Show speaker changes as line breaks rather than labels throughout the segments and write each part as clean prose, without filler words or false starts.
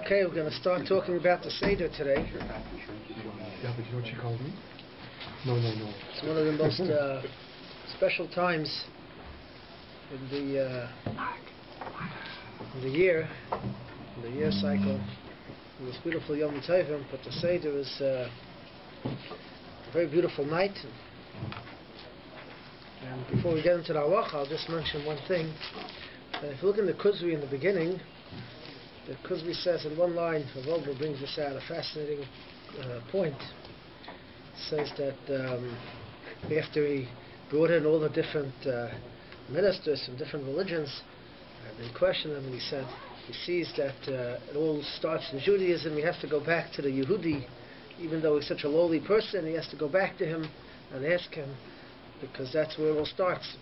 Okay, we're going to start talking about the Seder today.
Yeah, but you know what she called me? No.
It's one of the most special times in the year, in the year cycle. In this beautiful Yom Tovim, but the Seder is a very beautiful night. And before we get into the halacha, I'll just mention one thing. If you look in the Kuzri in the beginning, the Kuzri says in one line, Rabbi brings this out, a fascinating point. It says that after he brought in all the different ministers from different religions, and he questioned them, and he said he sees that it all starts in Judaism. He has to go back to the Yehudi, even though he's such a lowly person. He has to go back to him and ask him, because that's where it all starts.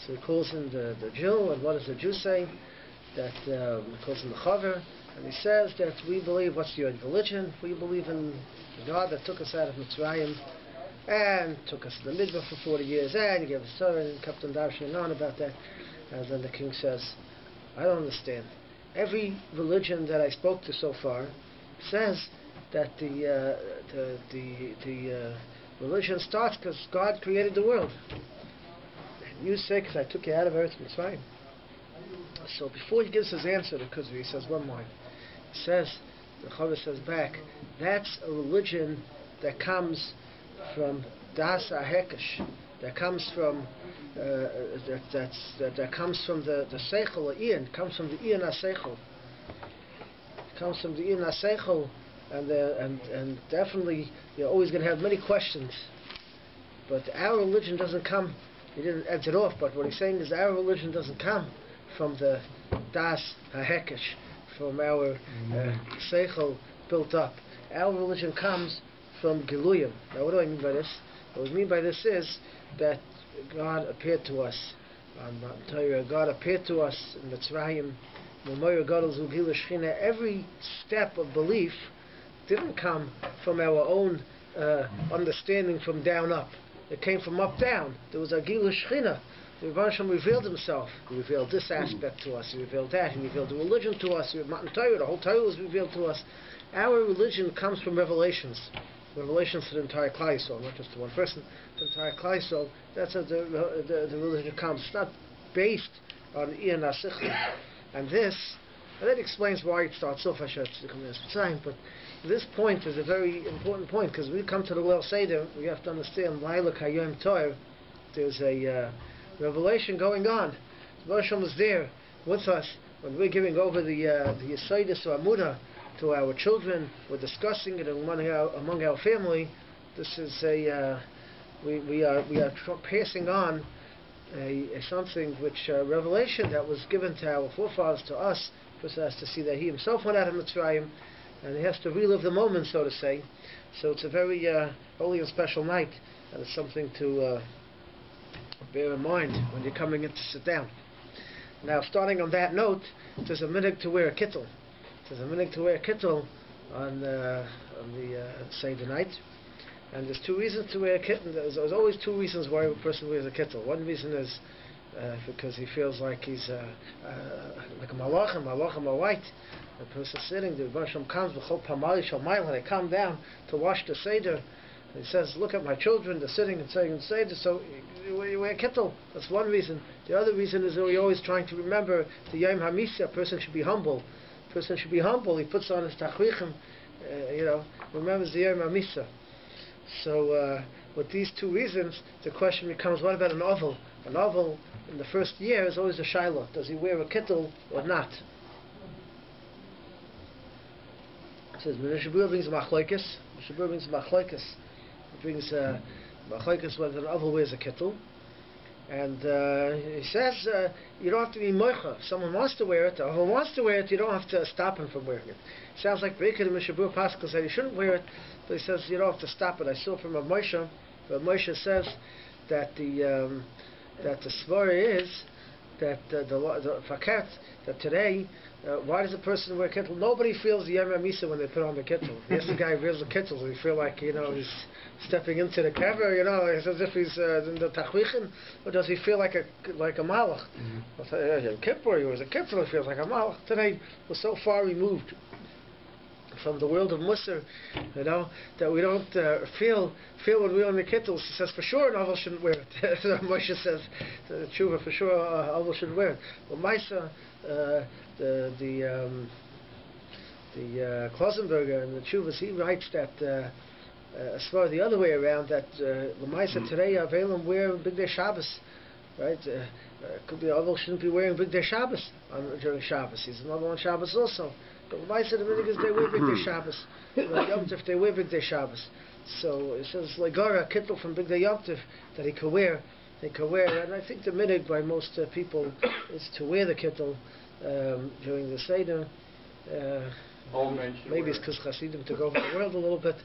So he calls in the Jew, and what does the Jew say? That he calls in the Chaver, and he says that we believe, what's your religion? We believe in God that took us out of Mitzrayim and took us to the Midbar for 40 years, and he gave us Torah and kept on darshaning on about that. And then the king says, I don't understand. Every religion that I spoke to so far says that the religion starts because God created the world. And you say, because I took you out of Eretz Mitzrayim. So before he gives his answer to Kuzri, he says one line. He says, the Chaver says back, that's a religion that comes from Das HaHekesh, that comes from that comes from the Seichel, the Ian, comes from the Ian HaSeichel. Comes from the Ian HaSeichel, and definitely you're always going to have many questions. But our religion doesn't come, he didn't edge it off, but what he's saying is our religion doesn't come from the Das HaHekesh, from our Seichel built up. Our religion comes from Giluyim. Now what do I mean by this? What I mean by this is that God appeared to us on Mount Torah. God appeared to us in Mitzrayim. Every step of belief didn't come from our own understanding from down up. It came from up down. There was a Gilui Shechina. The Rebbe Hashem revealed himself. He revealed this aspect to us. He revealed that. He revealed the religion to us. Mount Torah, the whole Torah was revealed to us. Our religion comes from revelations. Revelations to the entire Klal Yisrael, not just to one person. The entire Klal Yisrael. That's how the religion comes. It's not based on Ian HaSeichel. And that explains why it starts off. I should come this time, but this point is a very important point, because when we come to the Leil Seder, we have to understand Laila Kayom Torah. There's a revelation going on. Rebbe Hashem was there with us when we're giving over the Yesodis or Amudah to our children. We're discussing it among our family. This is we are passing on something which revelation that was given to our forefathers, to us. First has to see that he himself went out of Mitzrayim, and he has to relive the moment, so to say. So it's a very holy and special night, and it's something to bear in mind when you're coming in to sit down. Now, starting on that note, there's a minhag to wear a kittel. There's a minhag to wear a kittel on the Seder night. And there's two reasons to wear a kittel. There's always two reasons why a person wears a kittel. One reason is because he feels like he's like a malachim are white. The person sitting, the Rebbe Hashem comes, when they come down to wash the Seder, he says, look at my children, they're sitting and saying Seder, so you wear a kittel. That's one reason. The other reason is that we're always trying to remember the Yom HaMisa. A person should be humble. A person should be humble. He puts on his tachrichim, remembers the Yom HaMisa. So with these two reasons, the question becomes, what about an oval? An oval in the first year is always a shaila. Does he wear a kittel or not? It says, Mishabur brings a machlokes. Mishabur brings a machlokes. He brings a machlokes whether an oval wears a kittel. And he says, you don't have to be moicha. If someone wants to wear it, or who wants to wear it, you don't have to stop him from wearing it. Sounds like Beikah and Mishabur Pascal said he shouldn't wear it, but he says you don't have to stop it. I saw from Rav Moshe, Moshe says that the svara is that the fakat, that today, why does a person wear kittel? Nobody feels the Yom HaMisa when they put on the kittel. Yes, the guy wears the kittel, so you feel like, he's stepping into the kever, it's as if he's in the tachwichin, or does he feel like a malach? Yom Kippur, he wears a kippur, he feels like a malach. Today, we're so far removed from the world of Musar, that we don't feel when we're on the Kittel. He says for sure an Aval shouldn't wear it. So Moshe says the Tshuva for sure Aval shouldn't wear it. But Maisa, the Klausenberger and the Tshuvas, he writes that as far as the other way around, that the Maisa today Avelim wear Big Day Shabbos, right? Could be Aval shouldn't be wearing Big Day Shabbos during Shabbos. He's another on Shabbos also. But the Maisa the minute is they wear Big Day Shabbos. Yom Tov they wear Big Day Shabbos. So it says Legara Kittel from Big Day Yom Tov that he could wear. They could wear, and I think the minhag by most people is to wear the Kittel during the Seder. Maybe it's because Hasidim took over the world a little bit,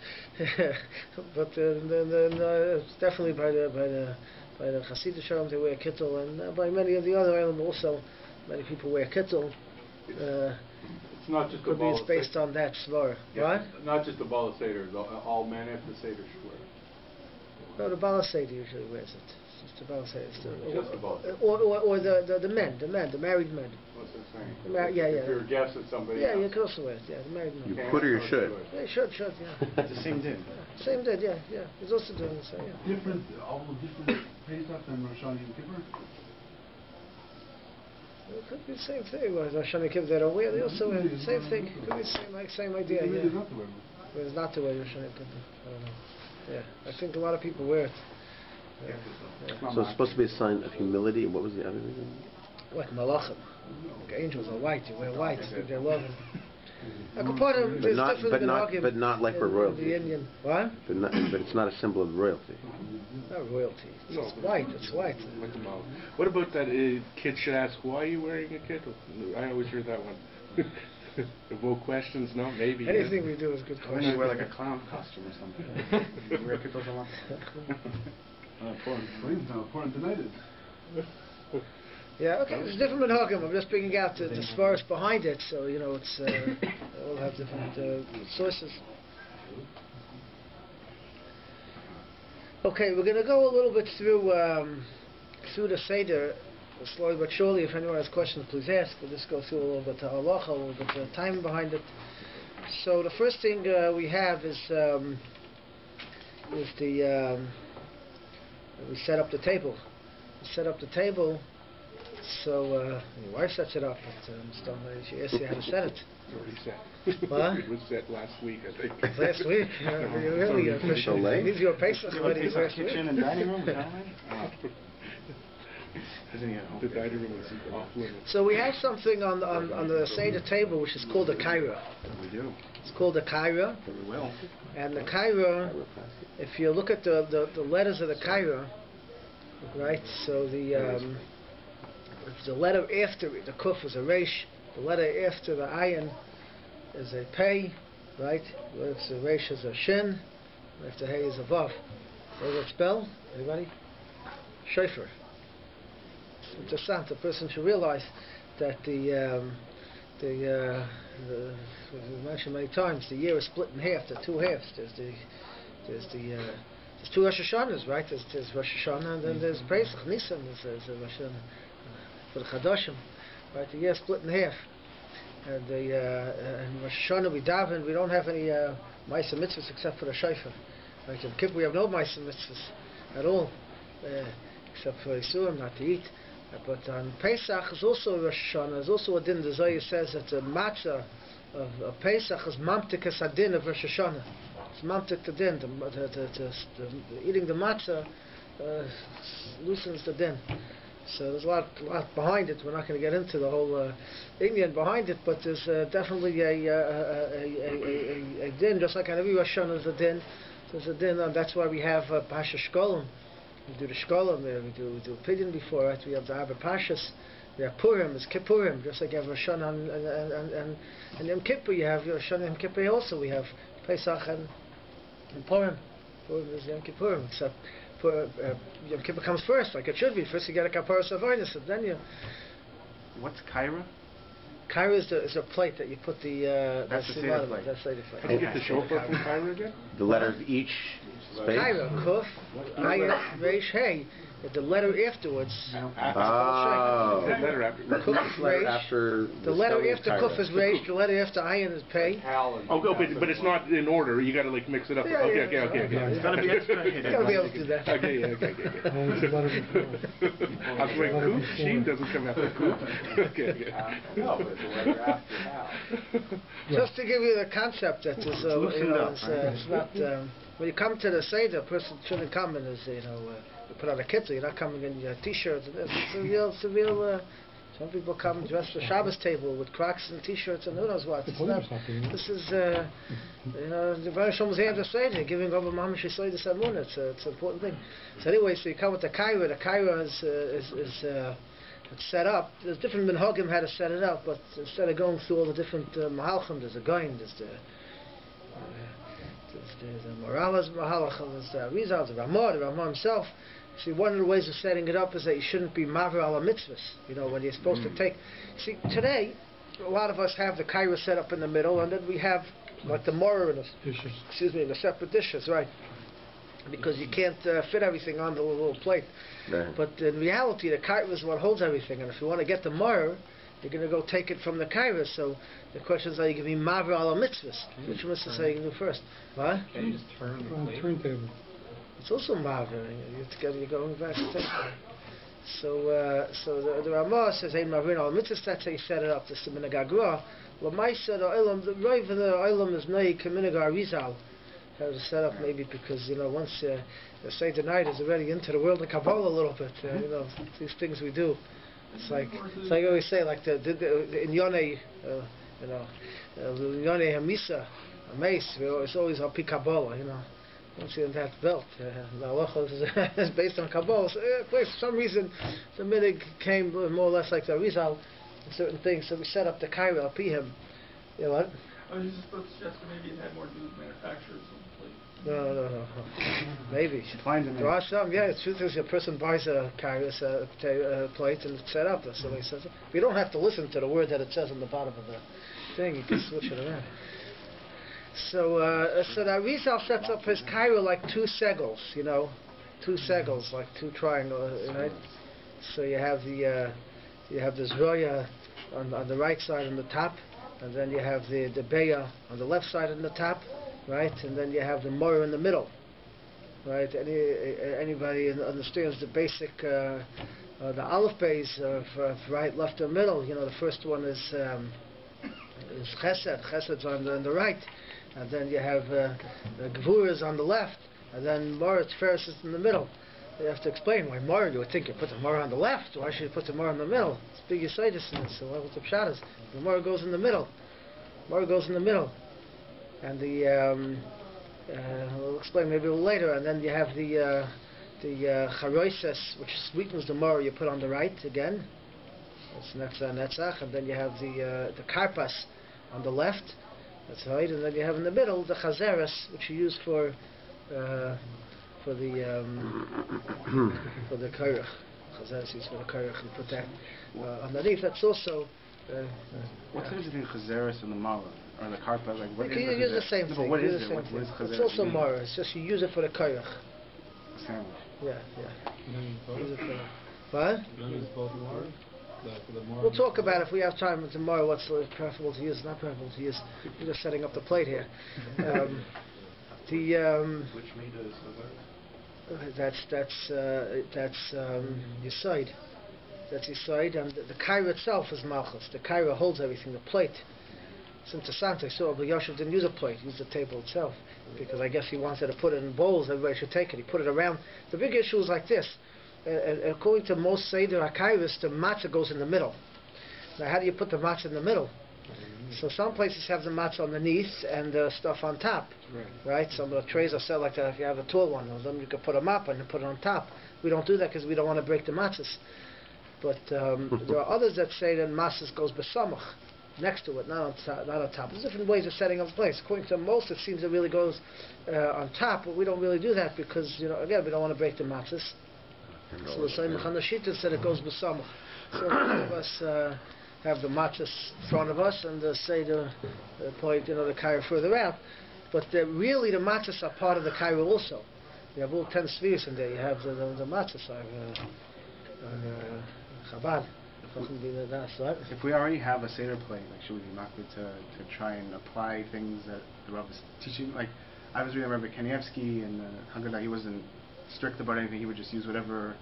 but it's definitely by the Hasidic Shalom they wear Kittel, and by many of the other islands also, many people wear Kittel.
It's not just
could be it's based on that svara, right?
Not just the Bala Seder. All men after Seder should wear it.
No, the Bala Seder usually wears it. It's the Bala Seder.
Just the Bala Seder.
Or the men, the married men.
What's that saying?
Yeah.
If you're a guest at somebody else.
You can also wear it. Yeah, the married men.
You could or you should.
Yeah, should. Yeah.
It's the same day.
Same day. Yeah. He's also doing the same. Yeah.
Different Pesach and Rosh Hashanah and Kippur.
It could be the same thing. Rosh Hashanah Kippur they don't wear. They also wear the same thing. It could be the same idea. Yeah. It's not to wear Rosh Hashanah Kippur. I don't know. Yeah, I think a lot of people wear it. Yeah.
So it's supposed to be a sign of humility. What was the other reason?
What malachim? Angels are white. You wear white. They're loving. But
not like for royalty.
The Indian, what?
But it's not a symbol of royalty.
Not royalty. It's white. It's white.
What about that kid should ask, why are you wearing a kittel? I always hear that one. Evoke questions, no? Maybe.
Anything we do is good
Why don't
question.
you wear like a clown costume or something? You wear kittels a lot? Important tonight is.
Yeah, okay, there's different minhagim. I'm just bringing out the svaras behind it, so it's all have different sources. Okay, we're going to go a little bit through the Seder, slowly but surely. If anyone has questions, please ask. We'll just go through a little bit of halacha, a little bit of time behind it. So the first thing we have is we set up the table. So your wife sets it up, but she asks you how to set it.
It's already set.
What?
It was set last week, I think.
Last week? You're really official.
So late?
These are Pesach already last week.
Kitchen and dining room, is that
The dining room is off limits.
So we have something on the Seder table which is called a kaira.
We do.
It's called a kaira.
Very well.
And the kaira, if you look at the letters of the kaira, right? So the letter after it, the kuf is a resh. The letter after the ayin is a pei, right? If the resh is a shin, if the hay is a vav. What does it spell? Anybody? Shofar. It's interessant. The person should realize that we mentioned many times, the year is split in half. There are two halves. There's two Rosh Hashanahs, right? There's Rosh Hashanah and then there's Pesach, Nisan. There's Rosh Hashanah for the Chadashim, right? The year is split in half. And in Rosh Hashanah we daven. We don't have any Ma'aseh mitzvahs except for the Shofar. Right? In Kippur we have no Ma'aseh mitzvahs at all, except for Yisurim, not to eat. But on Pesach is also Rosh Hashanah. There's also a din. The Zohar says that the matzah of Pesach is mamtik as a din of Rosh Hashanah. It's mamtik the din. The eating the matzah loosens the din. So there's a lot behind it. We're not going to get into the whole Indian behind it, but there's definitely a din. Just like on every Rosh Hashanah there's a din. There's a din, and that's why we have Pasha Shkolim. We do the Shkolim there. We do Pidyon before, right? We have the Abba Pashas. We have Purim. It's Kippurim. Just like you have Rosh Hashanah and Yom Kippur. You have Rosh Hashanah and Yom Kippur also. We have Pesach and Purim. Purim is Yom Kippurim. Except Yom Kippur comes first, like it should be. First you get a Kapparas Avonis, and then you...
What's Kaira?
Kaira is a plate that you put the...
That's the Seder plate.
That's the Seder plate.
How do you get the shofar from Cairo again?
The letters each space.
Kaira, Kuf, Ayin, Reish, Hey. The letter afterwards.
Oh.
That letter after.
Kuf is
Letter
reish.
after
The letter
spelling
after
Cairo.
kuf is reish. The letter after ayin is pei.
But it's not in order. You got to like mix it up.
Yeah,
Okay.
It's
gotta be extra
You gotta be able to do that.
Okay.
Always a letter before.
I was like, Coop, Sheen doesn't come after Coop. Okay.
No, but it's a letter after Hal.
Just to give you the concept that is, it's not. When you come to the Seder, a person shouldn't come in his, you put on a kitzah. You're not coming in your t-shirts. It's a real. Some people come dressed for Shabbos table with Crocs and t-shirts and who knows what. This is, the Baruch Shem was here to Seder, giving over Mamash Yisrael the Samun. It's an important thing. So anyway, so you come with the Kaira. The Kaira it's set up. There's different minhagim how to set it up, but instead of going through all the different mahalchim, there's a goin, there's the Morales Mahalachim, there's the Arizal, the Ramah himself. See, one of the ways of setting it up is that you shouldn't be maver ala mitzvahs. When you're supposed to take. See, today, a lot of us have the kaira set up in the middle, and then we have like the mortar in the separate dishes, right? Because you can't fit everything on the little plate.
Right.
But in reality, the kaira is what holds everything, and if you want to get the mortar, you're going to go take it from the kaira. So the question is, are you going to be maver ala mitzvahs? Which mitzvahs are you going to do first? What?
Can you just turn the plate?
Turntable.
It's also maver. You're going back to take it. So the Ramah says, "Ein mavrin al mitzvahs." That's how you set it up. This is the minhag haGra. L'maisa the olam, the rive of the olam is nay k'minhag haRizal. How to set up maybe because once the Seder night is already into the world of Kabbalah a little bit. These things we do. It's like I always say, like the in Yonei, Yonei Hamisa, a mace. It's always al pi Kabbalah. Once you're in that belt, the halacha is based on Kabbalah. So, for some reason, the minhag came more or less like the Arizal in certain things. So we set up the kaira al pi him. You know what?
I was just about to suggest that maybe it had more to do with manufacturers on the plate.
No. Maybe. There are some, the truth is a person buys a plate and it's set up. That's the way it says it. You don't have to listen to the word that it says on the bottom of the thing. You can switch it around. So the Arizal sets up his kaira like two segels, 2 segels, like 2 triangles, right? So you have the zroya on the right side on the top, and then you have the beya on the left side on the top, right? And then you have the morah in the middle, right? Anybody understands the basic the aleph bays of right, left, and middle? The first one is chesed. Chesed's on the right. And then you have Gvuras on the left, and then Morah Tferes is in the middle. You have to explain why Morah. You would think you put the Morah on the left. Why should you put the Morah in the middle? It's big Yisaitis in it. So what the pshat is? The Morah goes in the middle. Morah goes in the middle, and the we'll explain maybe a little later. And then you have the charoises, which sweetens the Morah. You put on the right again. That's netzach, and then you have the karpas on the left. That's right, and then you have in the middle the chazeres, which you use for the kairach. Chazeres used for the kairach, and put that underneath. That's also.
What's the difference between chazeres and the mala or the karpa? Like what
you use the same thing.
What is it? What is chazeres?
It's also mara. It's just you use it for the kairach.
Sandwich.
Yeah. Use it for what?
Use both more.
We'll talk about if we have time tomorrow what's preferable to use, not preferable to use. We're just setting up the plate here.
Which meat is
that's Yisoid. That's Yisoid, and the kaira itself is Malchus. The kaira holds everything. The plate. It's interessant. I saw Rabbi Yosef didn't use a plate. He used the table itself because I guess he wanted to put it in bowls. Everybody should take it. He put it around. The big issue is like this. According to most Seder HaKairos, the matzah goes in the middle. Now, how do you put the matzah in the middle? So some places have the matzah underneath and the stuff on top, right? Some of the trays are set like that. If you have a tall one, then you could put a map and put it on top. We don't do that because we don't want to break the matzahs. But there are others that say that matzahs goes besamach, next to it, not on top. There's different ways of setting up the place. According to most, it seems it really goes on top, but we don't really do that because, again, we don't want to break the matzahs. So the same Chanashita said it goes b'samach. So most of us have the matzahs in front of us and say the plate, the kaira further out. But really the matzahs are part of the kaira also. You have all 10 spheres in there. You have the matzahs, Chabad.
If we already have a Seder plate, like should we be makbid to try and apply things that the Rabbi is teaching? Like I was reading Rabbi Kanievsky and Haggadah, he wasn't strict about anything. He would just use whatever.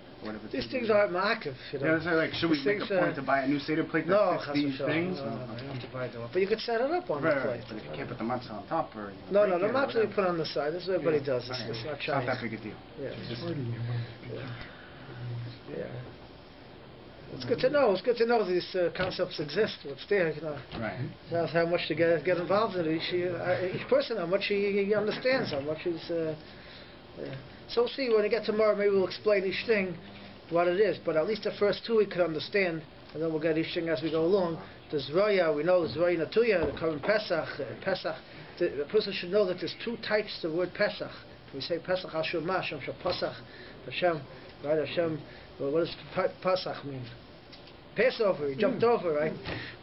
These things are ma'akev.
Yeah, that's like should we make a point to buy a new Seder plate that fits these things?
No, you don't have to buy them. But you could set it up on the plate.
Right. But if you can't put the matzah on top or
no, the matzah you put on the side. That's what everybody does. It's not
It's not that big a deal.
Yeah. It's good to know. It's good to know these concepts exist. What's there,
Right.
That's how much to get involved in it. Each person, how much he understands, how much he's. So we'll see when we get tomorrow. Maybe we'll explain each thing, what it is. But at least the first two we could understand, and then we'll get each thing as we go along. The Zroya, we know the Zroya Natuya, the current Pesach. Pesach. The person should know that there's two types of the word Pesach. We say Pesach Hashem Hashem Pesach Hashem, right? Hashem. Well, what does Pesach mean? Passover, he jumped over, right?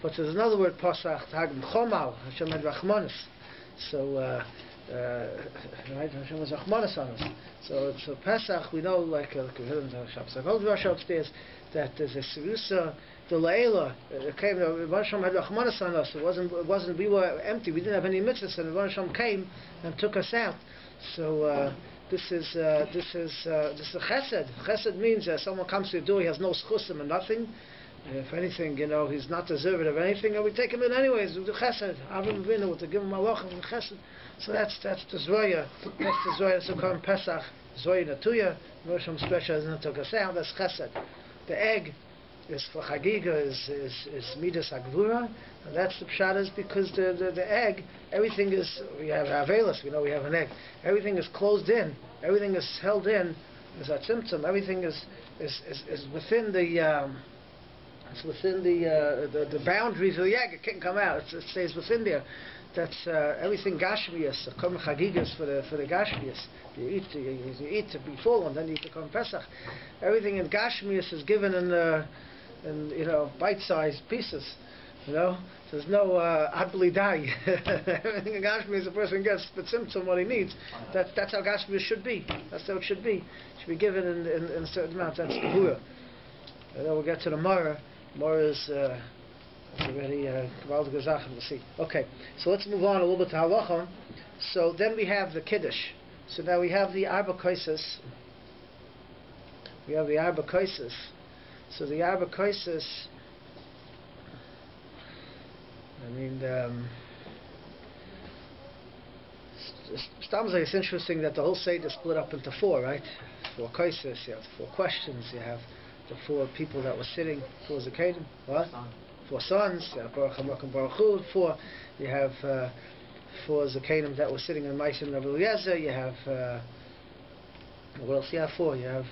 But there's another word, Pesach, Hagim Chomal, Hashem had Rachmanis. So, right, Hashem has Rachmanis on us. So Pesach, we know, like we heard in the Shabbos Rush upstairs, that there's a Sirusa, the Leila, came, Hashem had Rachmanis on us. It wasn't, we were empty, we didn't have any mitzvahs, and Hashem came and took us out. So, this is a chesed. Chesed means that someone comes to the door, he has no schusim and nothing. If anything, he's not deserving of anything, and we take him in anyways. We do chesed. Avram Avinu to give him malachim and chesed. So that's the zoya. That's the zoya. So called Pesach, zoya natuya. Rosham special doesn't took us out. That's chesed. The egg is for chagiga is midas agvura, and that's the pshat is because the egg, everything is, we have avelis, we know we have an egg, everything is closed in, everything is held in, is a tzimtzum, everything is within the it's within the boundaries of the egg. It can't come out. It stays within there. That's everything gashmias. Come chagigas for the gashmias. You eat to be full, and then you become Pesach. Everything in gashmias is given in bite-sized pieces. There's no adli dai. Everything in gashmias a person gets the symptom what he needs. That's how gashmias should be. That's how it should be. It should be given in a certain amount. That's the hura. And then we'll get to the Mara. Mara is already Kabbal Gezach, we'll see. Okay, so let's move on a little bit to Halacha. So then we have the Kiddush. So now we have the Arba Kaisis. We have the Arba Kaisis. So the Arba Kaisis, it's interesting that the whole Seder is split up into four, right? 4 Kaisis, you have 4 questions, you have the 4 people that were sitting, 4 Zakadim, what? 4 sons, you have Baruch HaMakom Baruch Hu, 4, you have 4 Zakadim that were sitting in Ma'asim Rabbi Eliezer, you have, what else you have 4? You have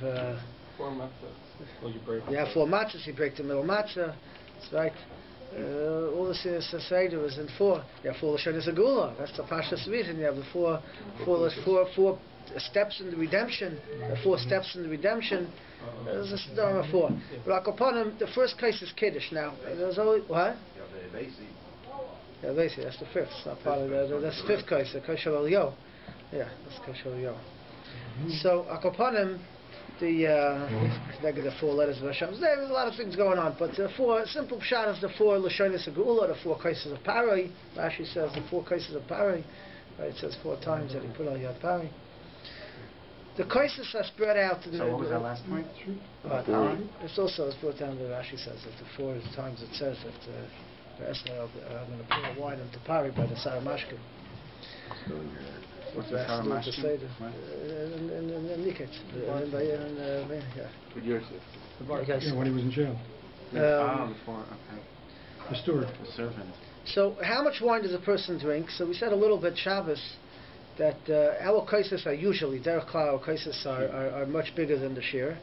4 matzahs. Well, you
have 4 matzahs, you break the middle matzah, that's right. All the Seder was in 4. You have 4 Lashonis Agula, that's the Pashas reason. You have the 4 steps in the redemption, the 4 steps in the redemption. There's a Seder of 4. But the first case is Kiddush now. There's always, what? Yeah, basically, that's the 5th. It's not part of that's the 5th case, the Kosher Elio. Yeah, that's Kosher Elio. So, Akoponim, the 4 letters of Hashem. There's a lot of things going on, but the 4 simple pshat is the 4 Lashonis Agula, the 4 cases of Paroi. Rashi says the 4 cases of Paroi. Right, it says 4 times that he put on Yad Paroi. The cases are spread out.
So what was that last point?
It's also brought down that Rashi says that the 4 times it says that I'm going to pour the wine into Pari by the Saramashkim.
What's the Saramashkim?
In Niket.
With Yosef.
When he was in jail. The steward.
The servant.
So how much wine does a person drink? So we said a little bit Shabbos that our kaisis are usually, derech klal, our kaisis are much bigger than the share.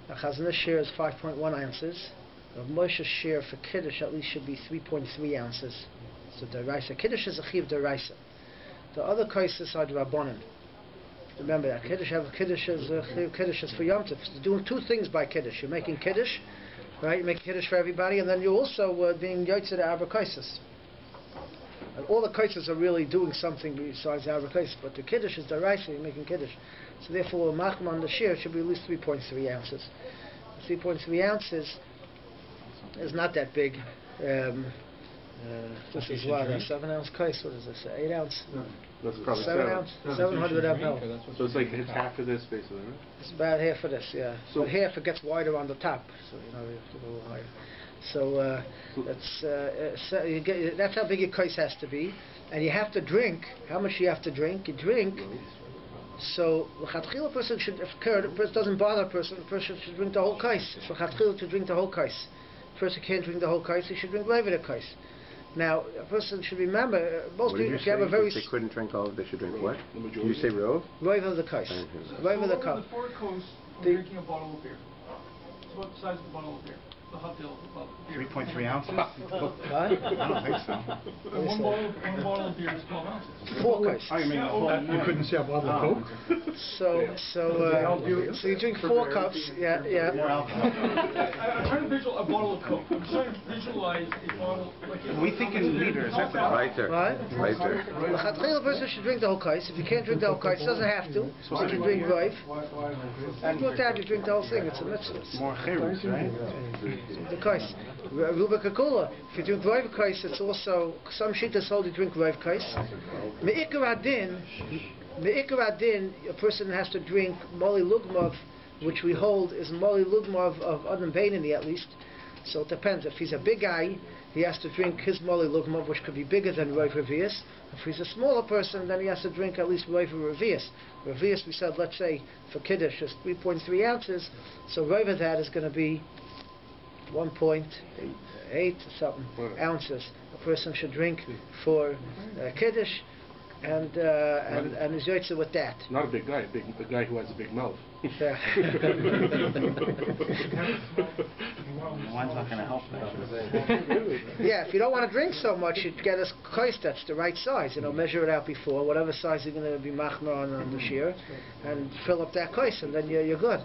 A Chazan's share is 5.1 ounces. Rav Moshe's share for Kiddush at least should be 3.3 ounces. So deraisa. Kiddush is a chiv deraisa. The other kaisis are the Rabbanan. Remember that. Kiddush is for Yom Tov. You're doing 2 things by Kiddush. You're making Kiddush, right? You're making Kiddush for everybody, and then you're also being Yotze the Arba Kaisis. And all the kaises are really doing something besides the Arba kaises, but the Kiddush is the rice, you're making Kiddush. So therefore, Machman on the shear should be at least 3.3 ounces. 3.3 ounces is not that big. This is what, a 7 ounce kais, what is this, 8 ounce?
That's probably
7 ounce, 700 ml.
So it's half of this basically, right?
It's about half of this, yeah.
So
but half it gets wider on the top, so you have to go a little higher. So that's how big your kais has to be, and you have to drink. How much you have to drink? You drink. So the person should, if the person doesn't bother a person, the person should drink the whole kais. So to drink the whole kais. The person can't drink the whole kais, he should drink over the kais. Now, a person should remember, most people, if you have a very...
If they couldn't drink all of it, they should drink what? You say rove?
Rove of the kais. Rove of the cup.
The 4 coast, drinking a bottle of beer. It's about the size of a bottle of beer. The hot deal of a bottle of beer.
3.3 ounces?
What?
I don't think so.
One bottle of beer is 12 ounces.
4 kais.
Oh, you mean you couldn't say a bottle of Coke?
So you drink 4 cups, yeah.
I'm trying to visualize a bottle of Coke. I'm trying to visualize a bottle like
We think in liters. That's the
Right there.
Right?
Right there.
The chatchila person should drink the whole kais. If you can't drink the whole kais, doesn't have to. So you can drink rove. And with that, you drink the whole thing. It's a mitzvah.
more chirus, right?
The kais. Ruba kakula. If you drink rove kais, it's also some shittas hold you drink rove kais. Me'ikar adin, a person has to drink moli lugmav, which we hold is moli lugmav of Adam Beinani at least. So it depends. If he's a big guy, he has to drink his moli lugmav, which could be bigger than rove revius. If he's a smaller person, then he has to drink at least rove revius. Revius, we said, let's say for kiddush is 3.3 ounces. So rove of that is going to be 1.8 something ounces. A person should drink for kiddush. And is yoitza with that.
Not a big guy, a guy who has a big mouth.
Yeah.
Wine's not going to help that.
Yeah, if you don't want to drink so much, you get a kais that's the right size. Measure it out before, whatever size you're going to be machmer on the shear, and fill up that kais, and then you're good.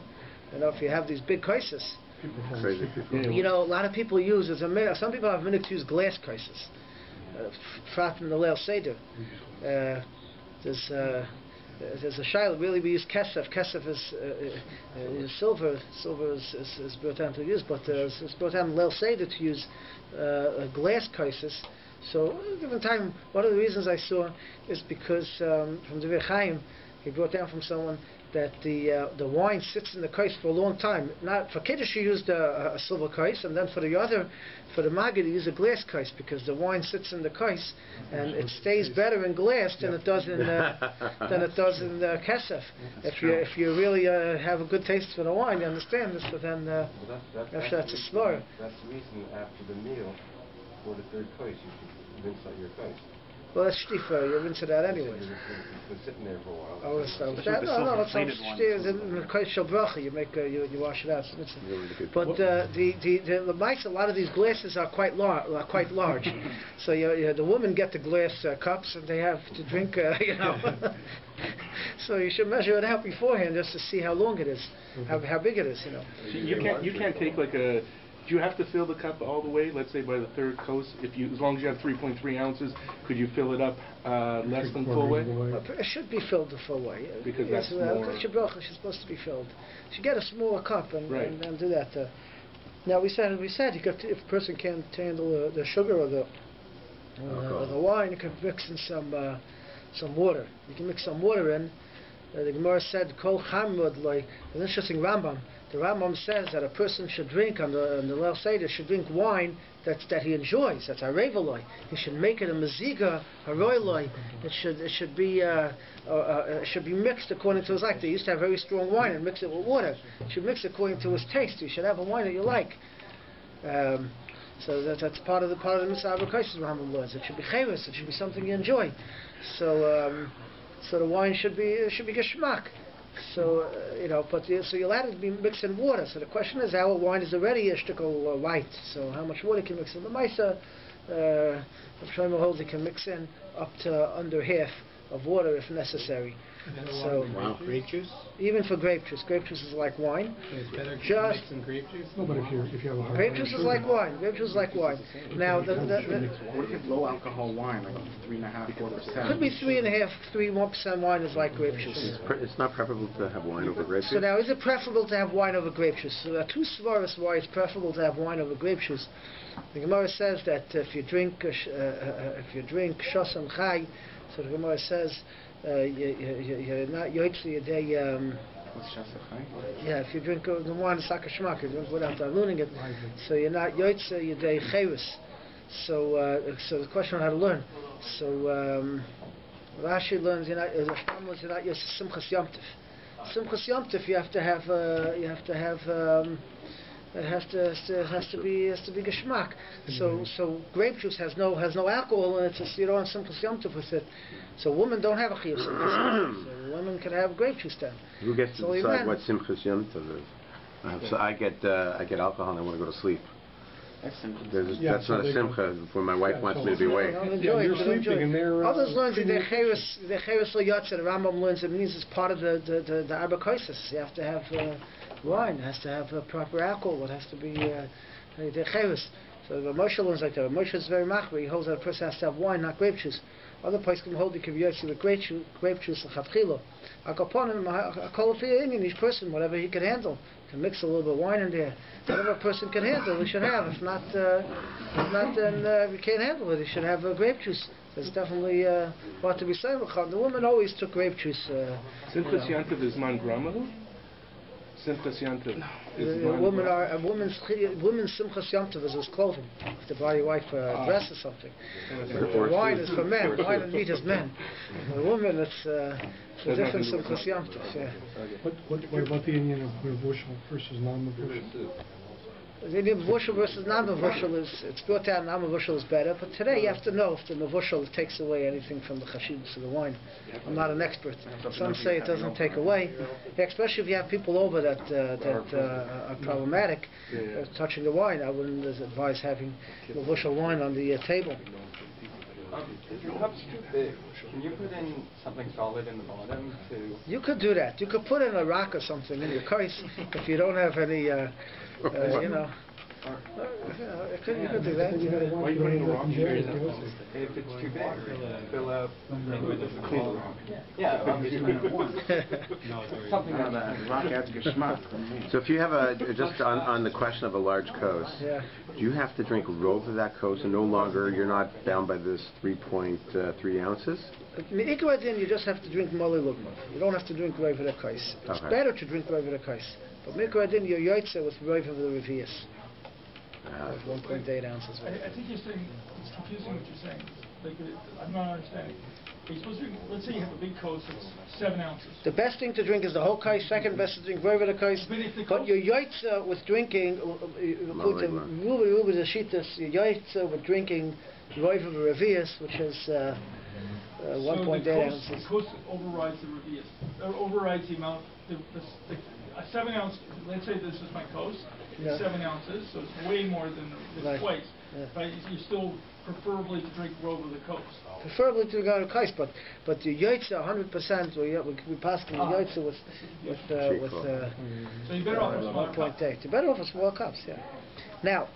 If you have these big kaises.
Crazy people.
A lot of people use, some people have minute to use glass kaises. Frat from the Leil Seder. There's a Scheiner. Really, we use kesef. Kesef is silver. Silver is brought down to use, but it's brought down Leil Seder to use glass kaises. So, at a given time, one of the reasons I saw is because from the Chaim, he brought down from someone that the wine sits in the kais for a long time. Not for kiddush, you used a silver kais, and then for the magid, you use a glass kais because the wine sits in the kais and it stays better in glass than it does in kesef. If you really have a good taste for the wine, you understand this. But then that's a svara.
That's the reason after the meal, for the third kais, you should rinse out your kais.
Well, that's shtifa. You're into that anyway.
It's been sitting there for a while.
Oh, it's no, it's quite shabracha. You wash it out. So but the mice, a lot of these glasses are quite large. So the women get the glass cups and they have to drink. So you should measure it out beforehand just to see how long it is, how big it is.
So you can't take like a. Do you have to fill the cup all the way? Let's say by the third coast, as long as you have 3.3 ounces, could you fill it up less than full way?
It should be filled the full way.
Because that's more.
It's supposed to be filled. You should get a smaller cup and do that. Now we said if a person can't handle the sugar or the wine, you can mix in some water. You can mix some water in. The Gemara said kol chamud like an interesting Rambam. The Rambam says that a person should drink on the Leil Seder should drink wine that he enjoys. That's a reveloi. He should make it a meziga, a roiloi. It should be mixed according to his like. They used to have very strong wine and mix it with water. You should mix it according to his taste. You should have a wine that you like. So that's part of the mitzvah avokaisis Rambam learns. It should be chavis. It should be something you enjoy. So the wine should be geschmack. So so you'll have to be mixed in water. So the question is, our wine is already a shtickle light. So how much water can you mix in? The Maisa, Scheiner holds you can mix in up to under half of water if necessary. So
grape juice?
even for grape juice is like wine.
So it's better to
Just
mix some grape juice?
No, but if you have a hard
grape juice is like wine. Grape juice is like wine. Now
What if low alcohol wine, like 3.5%?
could be 1% wine is like grape juice.
It's not preferable to have wine over grape
So
juice?
now, is it preferable to have wine over grape juice? So there are two svaras why it's preferable to have wine over grape juice. The Gemara says that if you drink shosam chai, so the Gemara says you're not yoitzi day.
What's shasachai?
Yeah, if you drink the wine, it's like a shmak. You drink without diluting it, so you're not yoitzi your day chevis. So the question on how to learn. So Rashi learns you're not yoitzi simchas yomtiv. Simchas yomtiv you have to have it has to be geschmack. So grape juice has no alcohol and it's just, you don't have simchas yomtiv with it. So women don't have a chiyuv simchas yomtiv. So women can have grape juice then.
Who gets to decide what simchas yomtiv is? So I get alcohol and I want to go to sleep. That's not a simcha when my wife wants me to be awake.
You're sleeping and they're...
Others learn that the cheres lo yotze. The Rambam learns it means it's part of the arba koises. You have to have wine. It has to have proper alcohol. It has to be the cheres. So the Moshe learns like that. Moshe is very machmir. He holds that a person has to have wine, not grape juice. Other places can hold you can be yotze with grape juice l'chatchila. Akaponim akol in each person whatever he can handle. Can mix a little bit of wine in there. Whatever a person can handle, he should have. If not, then if you can't handle it, he should have grape juice. There's definitely what to be said. The woman always took grape juice.
Simchas Yantiv is man gramahu? Simchas Yantiv is
women's simchas yomtiv is his clothing. If to buy your wife a dress or something. Wine is for men. Wine and meat is men. For a woman, it's a different simchas yomtiv. Yeah.
What about the union of mevushal versus non-mevushal?
The mevushal versus non-mevushal it's brought down. Non-mevushal is better, but today you have to know if the mevushal takes away anything from the chashivus of the wine. I'm not an expert. Some say it doesn't take away, especially if you have people over that are problematic touching the wine. I wouldn't advise having mevushal wine on the table.
If your cup's too big, can you put in something solid in the bottom to...
You could do that. You could put in a rock or something in your kais if you don't have any, you know. You could do that.
Why are you putting a rock in there?
If it's too big, fill up with a clean rock. Yeah, something like that.
Rock adds geschmack.
So if you have just on the question of a large kos, do you have to drink rov of that kos and no longer you're not bound by this 3.3 ounces?
Then you just have to drink moli lugmav. You don't have to drink rov of the kais. It's better to drink rov of the kais. But mikradin you're yoitze with rov of the revius. 1.8 ounces.
I think you're saying, it's confusing what you're saying. Like, I'm not understanding. You're supposed to drink, let's say you have a big kos, it's 7 ounces.
The best thing to drink is the whole kais. Second best to drink rov of the kais. But you're yoitze with drinking, rubi the shitas, you're yoitze with drinking rov of the revius, which is 1.8 ounces.
The kos overrides the revius, overrides the amount, a 7 ounce, let's say this is my kos, it's 7 ounces, so it's way more than this twice. But you still preferably to drink rov of the kos.
Preferably to go to kais, but the yoitze 100%. We passed the yoitze with
so you're better off with smaller
1.8. You're better off with small cups. Yeah. Now,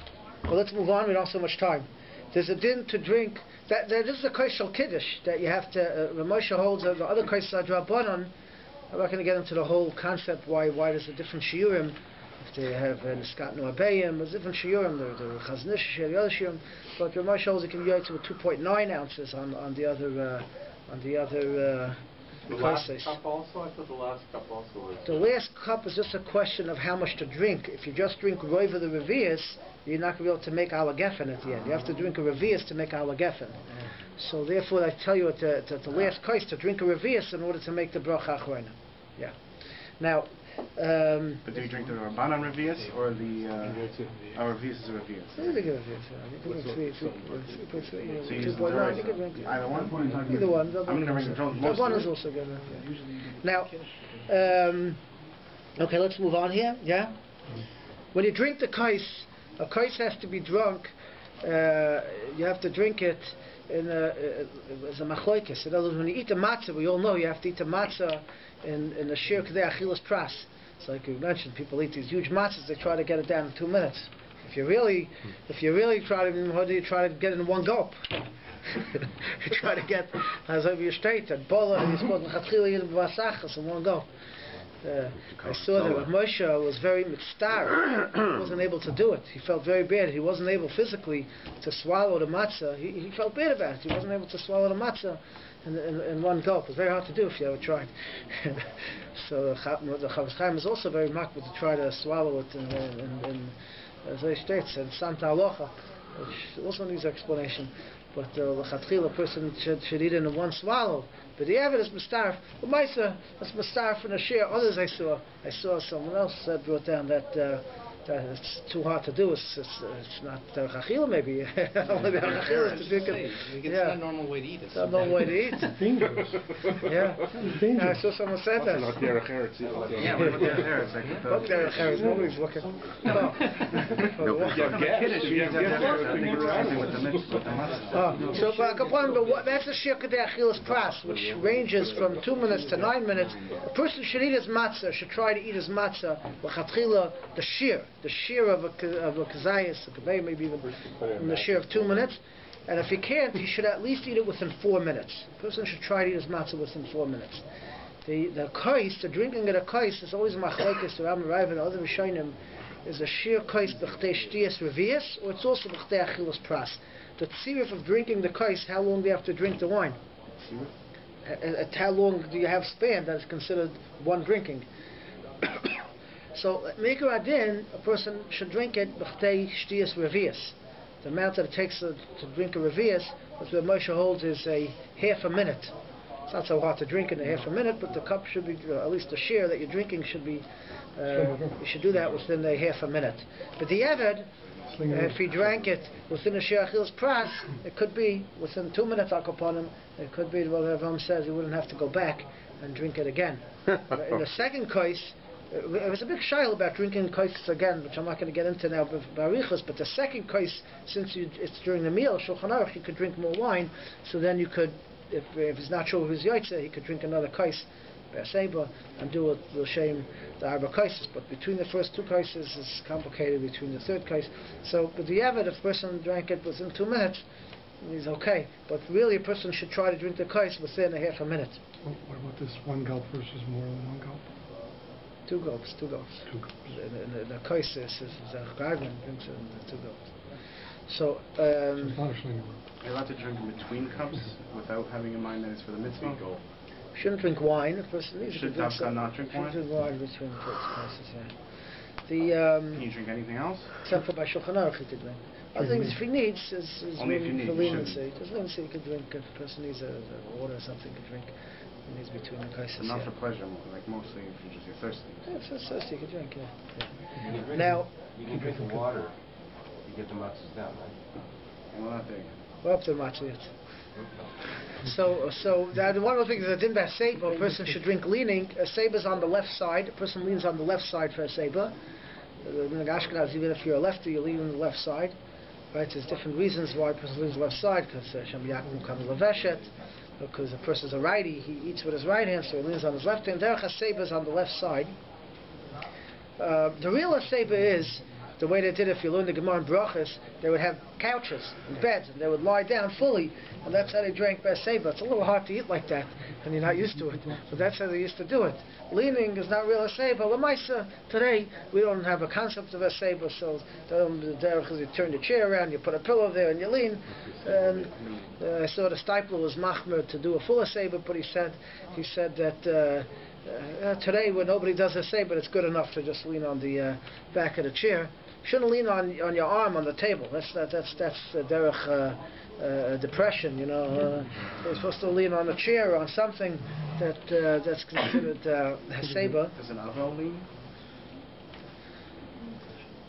let's move on. We don't have so much time. There's a din to drink. This is a kais shel kiddush that you have to. Moshe holds the other kais are drabanan. I'm not going to get into the whole concept why there's a different shiurim. If they have niskat nuabayim, there's different shiurim. There are chaznish, the other shiurim. But Ramesh holds it can be yoitze with 2.9 ounces on the other
the last cup also? I thought the last cup also was...
The last cup is just a question of how much to drink. If you just drink rov of the revius, you're not going to be able to make ala gefen at the end. You have to drink a revius to make ala gefen. So therefore I tell you at the last kais to drink a revius in order to make the bracha achrona. Yeah. Now,
but do you drink the Rabbanan revius or the our revius is a revius? So you use either one?
Either one.
I'm going to bring the
one is also good. Now, okay, let's move on here. Yeah. When you drink the kais, a kais has to be drunk. You have to drink it as a machloikis. In other words, when you eat the matzah, we all know you have to eat the matzah in the shir kedei achilas pras. It's like you mentioned, people eat these huge matzahs, they try to get it down in 2 minutes. If you really try to get it in one gulp. You try to get as over your straight and bola, and you're supposed to chatchila in vasachas in one go. I saw that Moshe was very mitzvah. He wasn't able to do it. He felt very bad. He wasn't able physically to swallow the matzah. He felt bad about it. He wasn't able to swallow the matzah in one gulp. It was very hard to do if you ever tried. So the Chavis Chaim is also very makbid to try to swallow it in as they states in Santa Aloha, which also needs explanation. But the chatchila person should eat it in one swallow. But the Avid is mistarf. The Maisa is mistarf in a share. Others I saw someone else brought down that it's too hard to do. It's not chachila maybe. Maybe chachila is to drink it.
It's not a normal way to eat.
It's not a normal way to eat.
Dangerous.
Yeah. I saw someone said that.
Not derech eretz.
Yeah, what about derech eretz?
What derech eretz? Nobody's looking. So that's the shir kedei achilas pras, which ranges from 2 minutes to 9 minutes. A person should eat his matzah, should try to eat his matzah, l'chatchila, the shir of a kazayas, a kaveh, maybe even in the shir of 2 minutes. And if he can't, he should at least eat it within 4 minutes. A person should try to eat his matzah within 4 minutes. The kais, the drinking of the kais, is always machlokes, the Rabbi and other Scheiner, is a shir kais b'chtei shtiyas revius, or it's also b'chtei achilas pras. The tzirif of drinking the kais, how long do you have to drink the wine? At how long do you have span that is considered one drinking? So, Meikar Adin, a person should drink it b'chtei shtiyas revius. The amount that it takes to drink a revius, that's what Moshe holds, is a half a minute. It's not so hard to drink in a half a minute, but the cup should be, at least the share that you're drinking should be, you should do that within a half a minute. But the Eved, if he drank it within a share achilas pras, it could be within 2 minutes upon him. It could be what Rav says, he wouldn't have to go back and drink it again. In the second case, it was a big shail about drinking kaises again, which I'm not going to get into now, but the second case, since it's during the meal, Shulchan Aruch, you could drink more wine, so then you could, if he's not sure who's yaitze, he could drink another kais, Be'aseba, and do it l'shem the arba kaises. But between the first 2 kaises, it's complicated between the third kais. So, but the avid, if a person drank it within 2 minutes, he's okay. But really, a person should try to drink the kais within a half a minute.
Well, what about this one gulp versus more than one gulp?
2 gulps. 2 gulps. The kais is a garden drinks in 2 gulps. So,
are you allowed to drink in between cups without having in mind that it's for the mitzvah?
Shouldn't drink wine. A person needs to drink
not drink wine?
Shouldn't drink wine between the kaises.
Can you drink anything else?
Except for by Shulchan Aruch, he could drink. Other things, if he needs, is
only if you need.
For leniency. There's leniency, he could drink. If a person needs a water or something, he could drink. He needs between the kaises.
Not for pleasure, like mostly if you're thirsty.
Yeah, if you're thirsty, you could drink. Yeah.
Now, you can drink the water. You get the matzahs down, right?
Well, not there.
We're up to the matzah yet. So that one of the things that in Seder, a person should drink leaning. A Seder is on the left side. A person leans on the left side for a Seder. In Ashkenaz, even if you're a lefty, you lean on the left side. Right? There's different reasons why a person leans on the left side. Because Shem Yaakov comes leveshet. Because a person's a righty, he eats with his right hand, so he leans on his left hand. Derech HaSeiba is on the left side. The real HaSeiba is the way they did it. If you learn the Gemara in Brachas, they would have couches and beds, and they would lie down fully, and that's how they drank HaSeiba. It's a little hard to eat like that, and you're not used to it, but that's how they used to do it. Leaning is not real HaSeiba. Lamaisa, today, we don't have a concept of HaSeiba, so the derech is you turn the chair around, you put a pillow there, and you lean. And I saw the Stipler was machmer to do a full HaSeiba, but he said that today when nobody does HaSeiba, it's good enough to just lean on the back of the chair. You shouldn't lean on your arm on the table. That's derech depression. You're supposed to lean on a chair or on something that's considered HaSeiba.
Does an avon lean?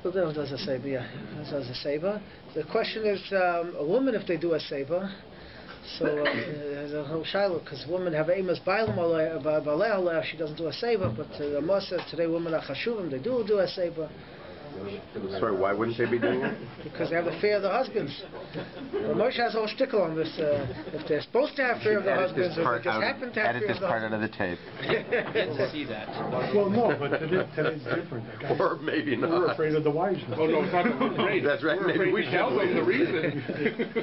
Well, that does HaSeiba, yeah. That does HaSeiba. The question is, a woman, if they do HaSeiba, so there's a whole shiloh, because women have aimas bailam aleh, she doesn't do HaSeiba, but the Moshe says today women are chashuvim, they do HaSeiba.
Sorry, why wouldn't they be doing it?
Because they have the fear of the husbands. Well, Moshe has a whole shtickle on this. If they're supposed to have fear of the husbands, or they just happen to have
edit
fear
this
of the
part out of the tape.
Good to see that.
Well, no, but today's different. The guys-
Or maybe not.
We're afraid of the wives now.
Oh, no, it's not that we're afraid.
That's right.
We're
Maybe
afraid
we
to tell them the reason.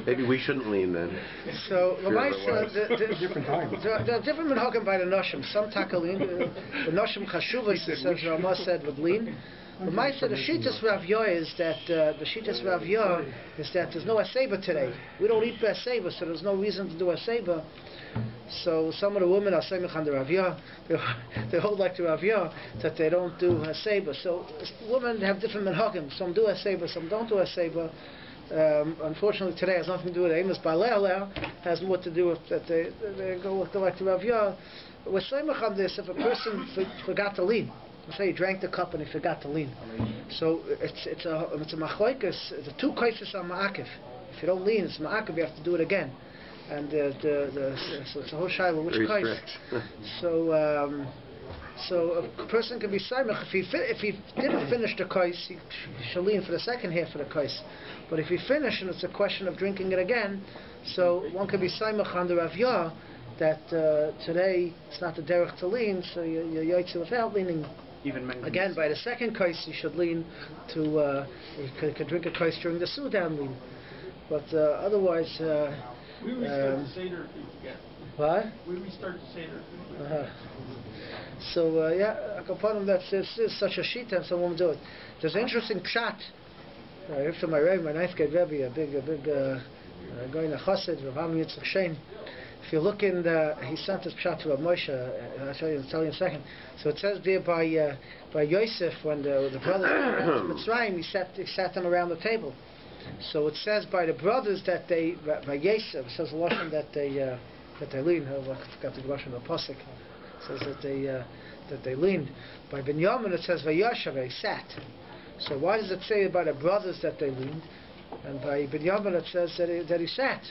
Maybe we shouldn't lean then.
So,
Fear of the wives.
Different times.
there are different minhagim by the noshim. Some takalin, the noshim chashuvas, says Ramah said, would lean. But my said the Shitas Rav Yah is that there's no aseba today. We don't eat aseba, so there's no reason to do aseba. So some of the women are saying on the Rav Yah, they hold like the Rav Yah that they don't do aseba. So women have different minhagim. Some do aseba, some don't do aseba. Unfortunately, today has nothing to do with Amos Balei, has more to do with that they go like the Rav Yah. We're saying on this: if a person forgot to lean. Say he drank the cup and he forgot to lean. So it's a machloikas. It's a two cases on ma'akiv. If you don't lean, it's ma'akiv. You have to do it again. And so it's a whole shaila which case. So a person can be saimach if he didn't finish the kais, he should lean for the second half of the kais. But if he finished and it's a question of drinking it again, so one can be saimach on the Rav Yah that today it's not the derech to lean, so you're yaitzi without leaning.
Even
again, by the second kais, you should lean to. You could drink a kais during the Sudan lean, but otherwise.
We restart the Seder if we forget.
What?
We restart the Seder if we forget.
So yeah, upon him that is such a sheet and someone will do it. There's an interesting pshat. After my Rabbi, my ninth grade Rabbi, a big going to Chassid, Rav Yitzchak Scheiner. If you look in he sent this pshat to Rav Moshe. I'll tell you in a second. So it says there by Yosef when the brothers went to Mitzrayim, he sat them around the table. So it says by the brothers that they by Yosef, it says the Lashon that they leaned. I forgot the Lashon of the pasuk. It says that they leaned. By Binyamin it says Vayashav, he sat. So why does it say by the brothers that they leaned, and by Binyamin it says that he sat?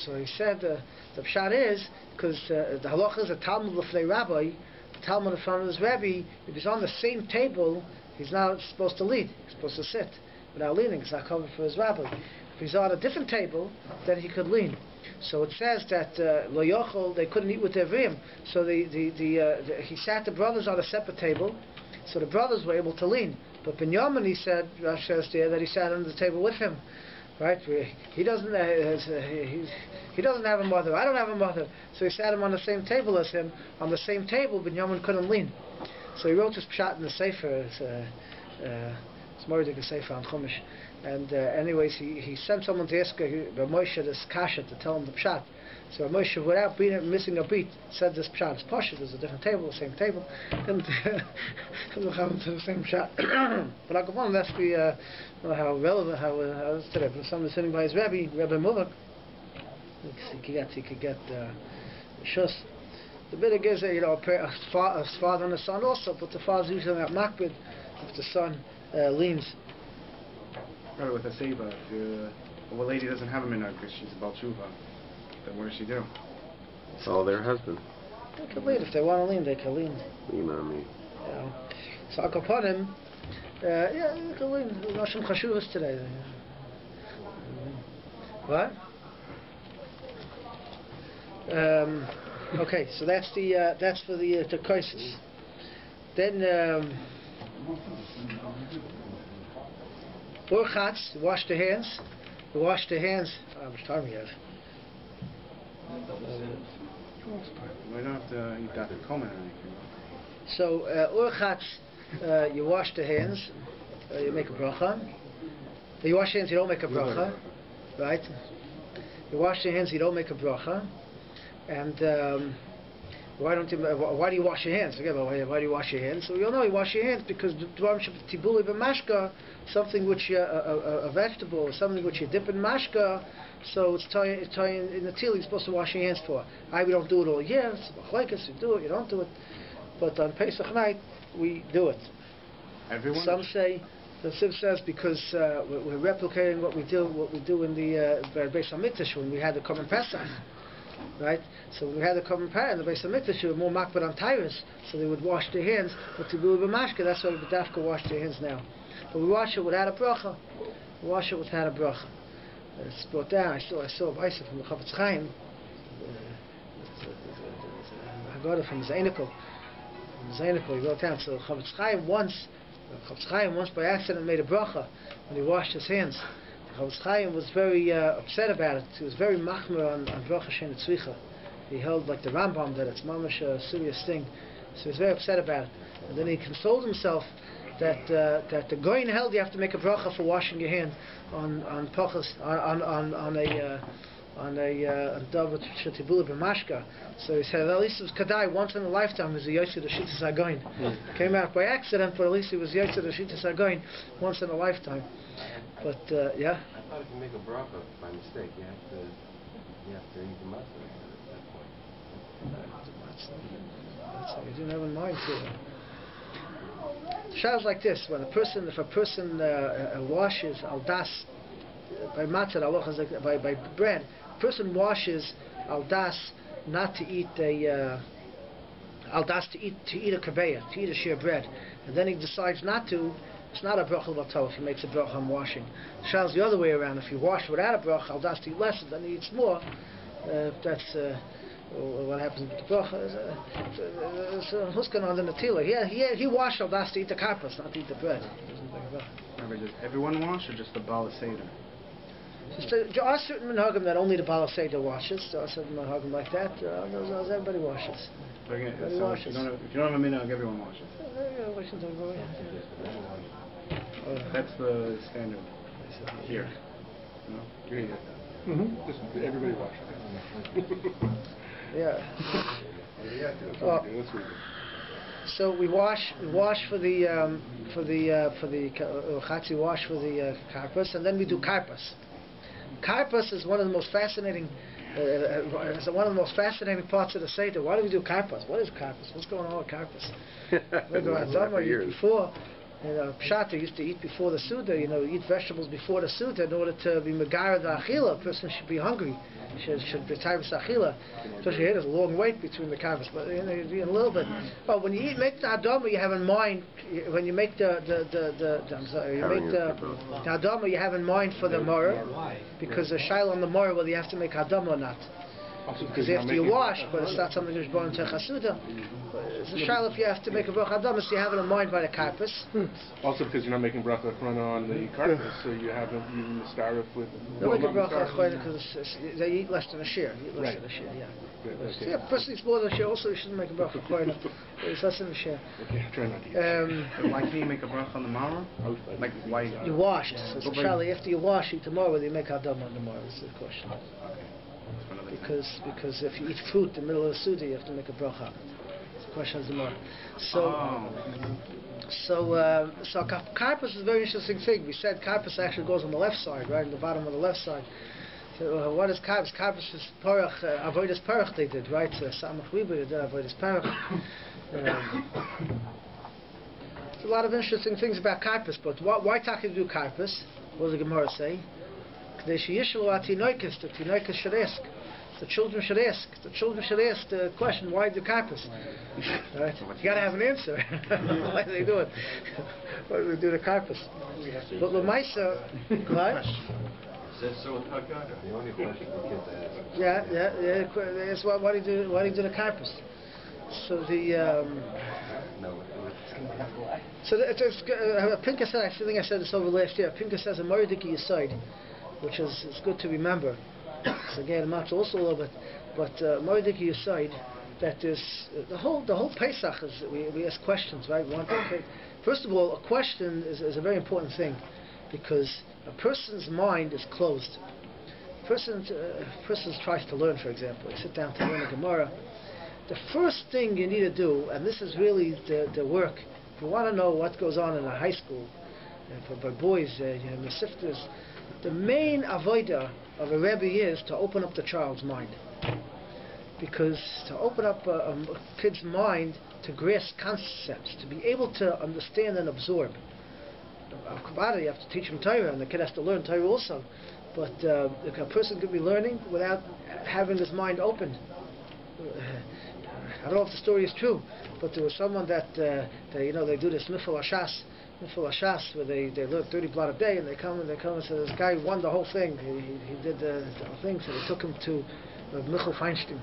So he said the pshat is because the halacha is a Talmud l'fnei Rabbi, the Talmud in front of his Rabbi. If he's on the same table, he's not supposed to lean. He's supposed to sit without leaning. It's not covered for his Rabbi. If he's on a different table, then he could lean. So it says that lo yochel, they couldn't eat with their vim. So he sat the brothers on a separate table, so the brothers were able to lean. But Binyamin, he said, Rav says there that he sat on the table with him. Right? He doesn't have a mother. I don't have a mother. So he sat him on the same table as him. On the same table, Binyamin couldn't lean. So he wrote this pshat in the Sefer. It's Mordechai Sefer on Chumash. And anyways, he sent someone to ask Rav Moshe this kasha to tell him the pshat. So Rav Moshe, without missing a beat, said this pshat. It's Pasha, there's a different table, same table. And we'll have him to the same pshat. But I go on, that's how relevant, how it's today. But if someone's sitting by his Rabbi Mulak, he could get shus. The bit is, a father and a son also, but the father's usually not makbid if the son leans.
Right, with a seva, if a lady doesn't have a minhag because she's about tshuva, then what does she do?
It's all their husband.
They can lean. If they want to lean, they can lean.
Lean on me.
So upon him, you can lean. Nashim chashuvas today. What? Okay, so that's for the crisis. Then Urchatz, wash the hands. You wash the hands. How much time we have?
We don't have to eat that common or anything.
So Urchatz, you wash the hands. You make a bracha. You wash your hands. You don't make a bracha, right? You wash your hands. You don't make a bracha. And why do you wash your hands? Forget about why do you wash your hands? So you know you wash your hands because tibuli b'mashka, something which a vegetable or something which you dip in mashka. So it's tying in the till. You're supposed to wash your hands for. We don't do it all year. It's machlokes. You do it. You don't do it. But on Pesach night we do it.
Everyone.
Some say the Siv says because we're replicating what we do in the Beis Hamikdash when we had the Korban Pesach. Right? So we had the Korban Pesach in the Beis Hamikdash, they were more makbid on tyrus, so they would wash their hands. But to do b'mashka, that's why the B'dafka wash their hands now. But we wash it without a bracha. We wash it without a bracha. It's brought down. I saw a Baisa from the Chofetz Chaim. Haggadah from Zainikel. He wrote down. So Chofetz Chaim once by accident made a bracha when he washed his hands. Chofetz Chaim was very upset about it. He was very machmer on bracha shein tzricha. He held like the Rambam that it's mamash a serious thing. So he was very upset about it. And then he consoled himself that the Goyin held you have to make a bracha for washing your hand on pachas on a davar shetibula b'mashka. So he said at least it was kadai once in a lifetime. It was a yotze the shittas hagoyin. Came out by accident, but at least it was yotze the shittas hagoyin once in a lifetime. But yeah.
I thought if you make a bracha by mistake, you have to eat the matzah at that point.
You didn't have in mind to. Sounds like this: if a person washes al das by matzah, by bread, a person washes al das not to eat al das to eat a kabeya, to eat a sheer bread, and then he decides not to. It's not a bracha l'vatov if he makes a bracha on washing. Sounds the other way around. If you wash without a bracha al das to eat less, and then he eats more. That's what happens with the bracha. Who's going on the natila? He washed al das to eat the karpas, not to eat the bread.
Does everyone wash or just the Baal Seder?
There are certain minhagim that only the Baal Seder washes. There are certain minhagim like that. Everybody washes.
Everybody washes. If you don't have a minhag, everyone washes. That's the standard here. No?
Just everybody watch.
Yeah. So we wash for the chatzi, wash for the karpas, and then we do karpas. Karpas is one of the most fascinating. One of the most fascinating parts of the Seder. Why do we do karpas? What is karpas? What's going on with karpas? Before, Pshat used to eat before the Suda. Eat vegetables before the Suda in order to be megar the achila. A person should be hungry. Should be tirus achila. Especially here, there's a long wait between the karpas, but a little bit. But when you make the adama, you have in mind when you make the adama, you have in mind for the morah, because the shaila on the morah whether you have to make adama or not. Because after you wash, but it's not something that's born into chasuda. It's a shaila if you have to make a bracha adama, so you have it in mind by the karpas.
Also because you're not making bracha achrona on the karpas, so you have you start off with.
Don't make a bracha achrona because they eat less than a shear.
Right.
Yeah, a person eats more than a shear. Also, you shouldn't make a bracha achrona. It's less than a shear.
Okay, try not to eat.
Why can't you make a bracha on the maror? Like why?
You washed. So it's a shaila after you wash, eat tomorrow. Whether you make adama on the maror, this is the question. Because if you eat fruit in the middle of the Suda, you have to make a bracha. The question is the more. So karpas is a very interesting thing. We said karpas actually goes on the left side, right, on the bottom of the left side. So what is karpas? Karpas is parach, avodas parach they did, right? Samach Riba did avodas parach. There's a lot of interesting things about karpas, but why talking to do karpas? What does the Gemara say? The tinoikas should ask. The children should ask. The children should ask the question, why do karpas? Right? You got to have an answer. Why do they do it? Why do they do the karpas? But Lamaisa, what?
The only question the kids ask.
Yeah. That's why do you do the karpas? So Pinka said. I think I said this over last year. Pinka says a Mordechai aside, which is good to remember. So again, Matzah also a little bit, but Mordechai aside, that is the whole Pesach is we ask questions, right? First of all, a question is a very important thing, because a person's mind is closed. A person tries to learn, for example, you sit down to learn a Gemara. The first thing you need to do, and this is really the work, if you want to know what goes on in a high school, for boys, Mesiftas, the main avodah of a Rebbe is to open up the child's mind. Because to open up a kid's mind to grasp concepts, to be able to understand and absorb. You have to teach him Torah, and the kid has to learn Torah also. But a person could be learning without having his mind open. I don't know if the story is true, but there was someone that they do this Mifal Hashas full of Shas, where they learn 30 blot a day, and they come and say, this guy won the whole thing. He did the whole thing, so they took him to Michael Feinstein.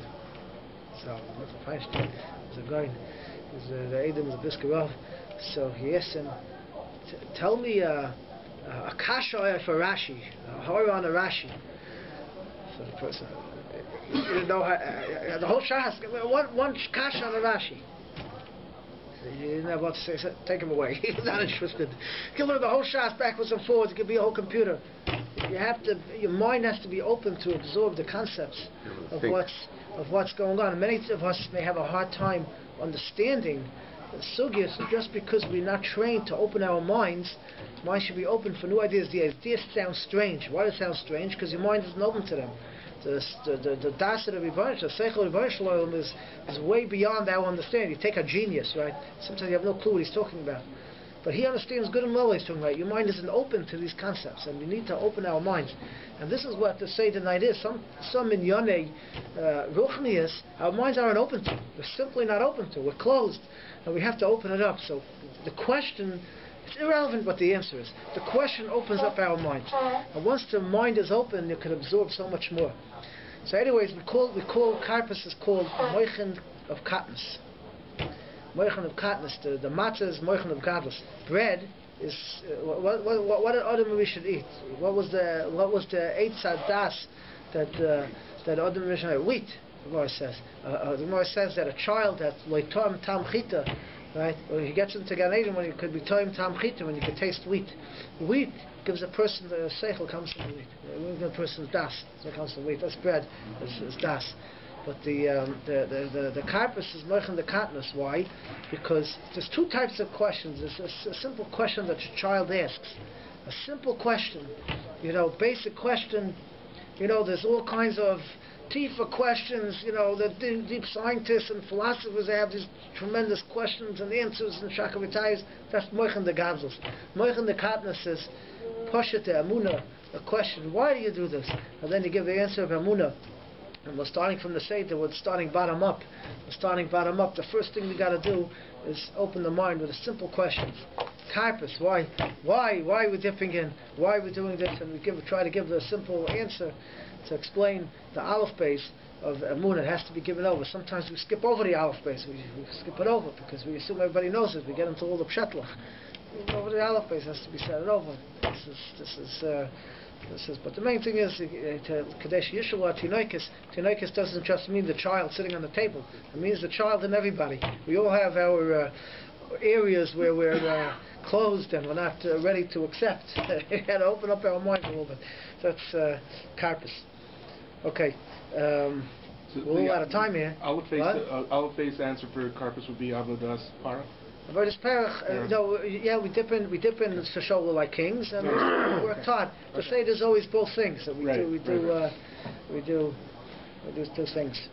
So Michael Feinstein was a guy, the Adam was a Biskarov. So he asked him, tell me a kasha for Rashi, a horror on a Rashi. So the person, you didn't know how, the whole Shas, one kasha on a Rashi. He didn't have what to say, so take him away. He was not interested. You can learn the whole Shas backwards and forwards. It could be a whole computer. Your mind has to be open to absorb the concepts of what's going on. And many of us may have a hard time understanding the sugyas just because we're not trained to open our minds. Mind should be open for new ideas. The ideas sound strange. Why does it sound strange? Because your mind isn't open to them. The das of the Rebbeinu, the seichel of Rebbeinu is way beyond our understanding. You take a genius, right? Sometimes you have no clue what he's talking about. But he understands good and well what he's talking about. Your mind isn't open to these concepts, and we need to open our minds. And this is what the Seder night is. Some in Yonei Ruchnius, our minds aren't open to. We're simply not open to. We're closed, and we have to open it up. So the question, it's irrelevant what the answer is. The question opens up our minds. And once the mind is open, you can absorb so much more. So anyways, we call karpas is called moichin of katnus. Moichin of katnus. The matzah is moichin of gadlus. Bread is what did Adam we should eat? What was the eitzad das that Adam we should eat? Wheat. The Gemara says. The Gemara says that a child that loitom tam chita, right? Or he gets into Gan Eden when it could be toim tam chita, when you could taste wheat. Wheat gives a person the seichel comes from wheat. A person's das comes from wheat. That's bread. It's das. But the karpas is moichin the katnus. Why? Because there's two types of questions. There's a simple question that your child asks. A simple question, basic question. There's all kinds of Tifa questions. The deep scientists and philosophers, they have these tremendous questions and answers and shakavatayas. That's moichin the gadlus. Moichin the katnus is Poshet Amuna, a question, why do you do this? And then you give the answer of Amuna. And we're starting from the Seder, we're starting bottom up. The first thing we got to do is open the mind with a simple question. Karpas, why are we dipping in? Why are we doing this? And we try to give the simple answer to explain the aleph base of Amuna. It has to be given over. Sometimes we skip over the aleph base. We skip it over because we assume everybody knows it. We get into all the pshatlach. Over the aleph base has to be said over. This is. But the main thing is kadesh yishua tinoikis. Tinoikis doesn't just mean the child sitting on the table. It means the child and everybody. We all have our areas where we're closed and we're not ready to accept. We got to open up our minds a little bit. That's karpas. Okay. We're all out of time here.
Aleph base answer for karpas would be avodas para.
Avodas parach, we dip in Shoshola like kings, and we work hard. The Seder is always both things. So we do two things.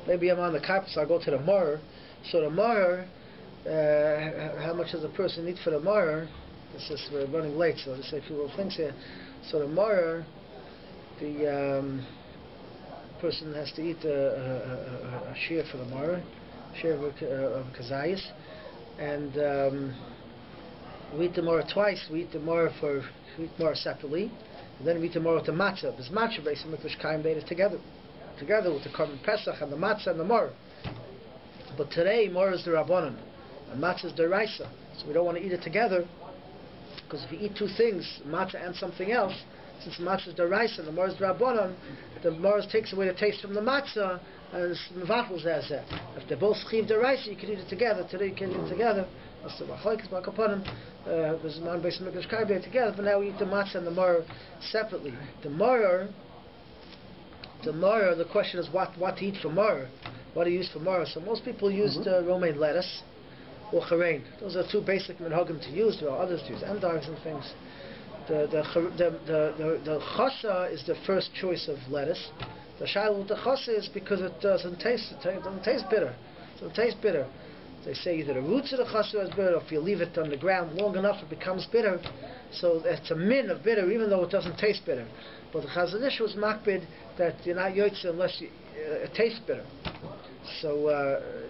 Maybe I'm on the karpas. I'll go to the Morer. So the Morer, how much does a person need for the Morer? We're running late, so I'll just say a few little things here. So the Morer, the person has to eat a share for the Morer, share of kazayas, and we eat the Morer twice. We eat the Morer separately, and then we eat the Morer with the matzah. This matzah based on Mikdash Kaim made it together with the korban Pesach and the matzah and the Morer. But today Morer is the Rabbanon, and matzah is the Raisa, so we don't want to eat it together, because if you eat two things, matzah and something else, since the matzah is the Raisa and the Morer is the Rabbanon, the Morer takes away the taste from the matzah, and it's mevachel zeh. If they both chiv the Raisa, you can eat it together. Today you can't eat it together. That's the machlokes b'akaponim. There's a man based on Mikdash Kaim together, but now we eat the matzah and the Morer separately. The Morer, the question is what to eat for Morer. What do you use for Morer? So most people use the romaine lettuce or charein. Those are two basic minhagim to use. There are others to use endives and things. The chasa is the first choice of lettuce. The shaila with the chasa is because it doesn't taste bitter. They say either the roots of the chassid is bitter, or if you leave it on the ground long enough, it becomes bitter. So it's a min of bitter, even though it doesn't taste bitter. But the Chazon Ish was makbid that you're not yotze unless it tastes bitter. So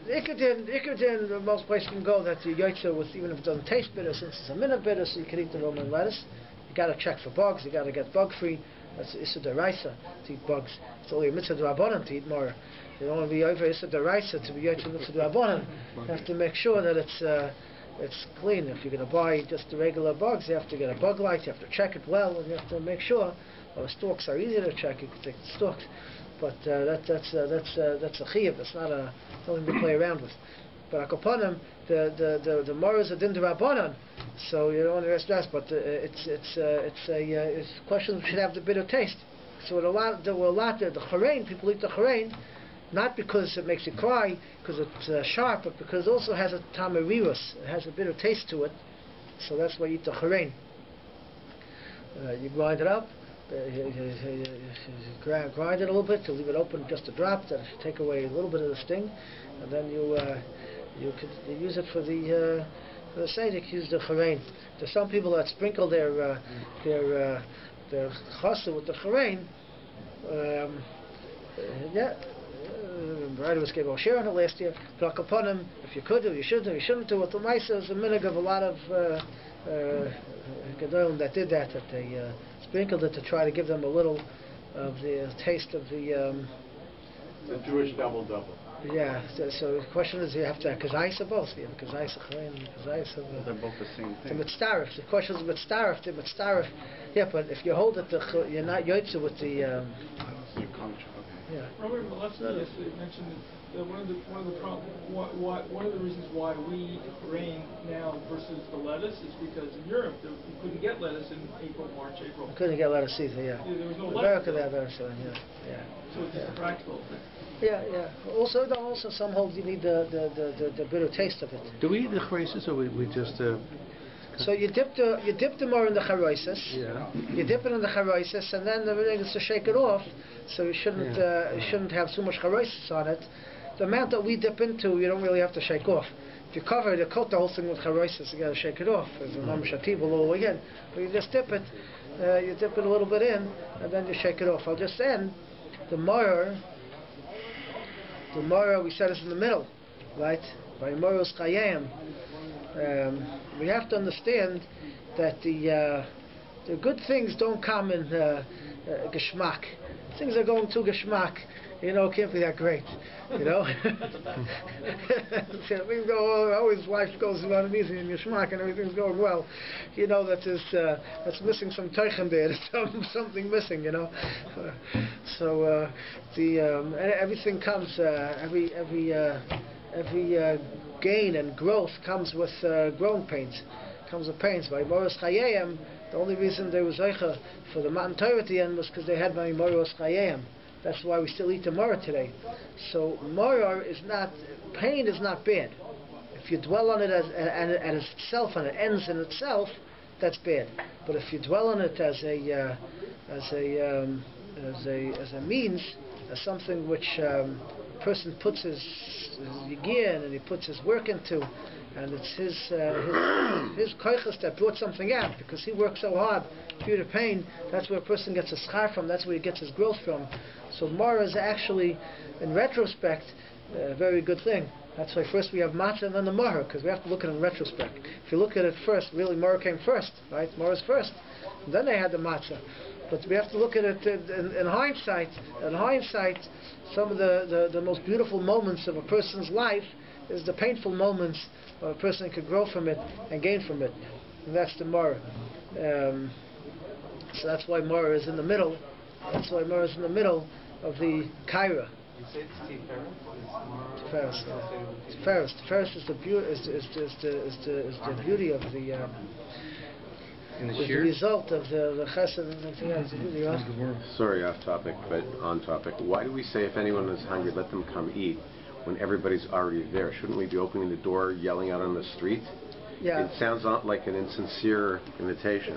Ikerdin, most places can go that you yotze with even if it doesn't taste bitter, since it's a min of bitter, so you can eat the Roman lettuce. You got to check for bugs. You got to get bug free. That's Issa Deraisa to eat bugs. It's only a mitzvah d'Rabbanan to eat more. You don't want to be over Issa Deraisa to be yotze mitzvah d'Rabbanan. You have to make sure that it's clean. If you're going to buy just the regular bugs, you have to get a bug light. You have to check it well, and you have to make sure. Well, the stalks are easy to check. You can take the stalks, but that's a chiyuv. That's not something to play around with. But akoponim, the moras are din d'Rabbanan, so you don't want to rest that. But it's a question that should have the bitter taste. So there were a lot the charein, people eat the charein, not because it makes you cry, because it's sharp, but because it also has a tamarirus. It has a bitter taste to it. So that's why you eat the charein. You grind it up. You grind it a little bit to leave it open just a drop. That should take away a little bit of the sting, and then you could use it for the Seder. Use the charein. There's some people that sprinkle their chassid with the charein. Rabbi was gave share on it last year. But upon him, if you could do, you should do. You shouldn't do. What the Maisa is a minhag of a lot of gedolim that did that they sprinkled it to try to give them a little of the taste of the
Jewish double.
Yeah. So the question is, you have to kazayis of both. You have kazayis of charein and kazayis of
they're both the same thing.
the mitzdarif. The question is mitzdarif. Yeah, but if you hold it, you're not yotze with the.
Your contract.
Yeah.
Robert, last year you mentioned that one of the reasons why we eat grain now versus the lettuce is because in Europe you couldn't get lettuce in March, April.
You couldn't get lettuce either. Yeah.
There was no
America,
lettuce.
Yeah.
So it's just a practical thing.
Yeah. Also some hold you need the bitter taste of it.
Do we eat the charises or we just?
So you dip the more in the charoises.
Yeah.
You dip it in the charoises, and then everything is to shake it off. So you shouldn't have too much charoises on it. The amount that we dip into, you don't really have to shake off. If you cover it, you coat the whole thing with charoises, you got to shake it off. There's a mamash ativ all the way in. But you just dip it. You dip it a little bit in, and then you shake it off. I'll just end the morer. The morer we said is in the middle, right? By moros chayim. We have to understand that the good things don't come in geschmack. Things are going to geschmack. Can't be that great. Things go always. Life goes around easy in geschmack, and everything's going well. That's missing some teichen there. There's something missing. So everything comes. Every gain and growth comes with growing pains. Comes with pains. By Moros Chayayim, the only reason they were Zeicha for the Matan Torah at the end was because they had by Moros Chayayim. That's why we still eat the Morah today. So pain is not bad. If you dwell on it as itself and it ends in itself, that's bad. But if you dwell on it as a means, as something which a person puts his gear in and he puts his work into, and it's his koiches that brought something out, because he worked so hard due to pain. That's where a person gets his schar from. That's where he gets his growth from. So Mara is actually, in retrospect, a very good thing. That's why first we have matzah and then the Mara, because we have to look at it in retrospect. If you look at it first, really Mara came first, right? Mara's first. And then they had the matzah. But we have to look at it in hindsight. In hindsight, some of the most beautiful moments of a person's life is the painful moments where a person could grow from it and gain from it. And that's the Mara. So that's why Mara is in the middle. That's why Mara is in the middle of the Kaira.
You say it's
Tiferes. Tiferes is the beauty of the. The result of the chesed and everything else.
Sorry, off topic, but on topic. Why do we say if anyone is hungry, let them come eat, when everybody's already there? Shouldn't we be opening the door, yelling out on the street?
Yeah.
It sounds not like an insincere invitation.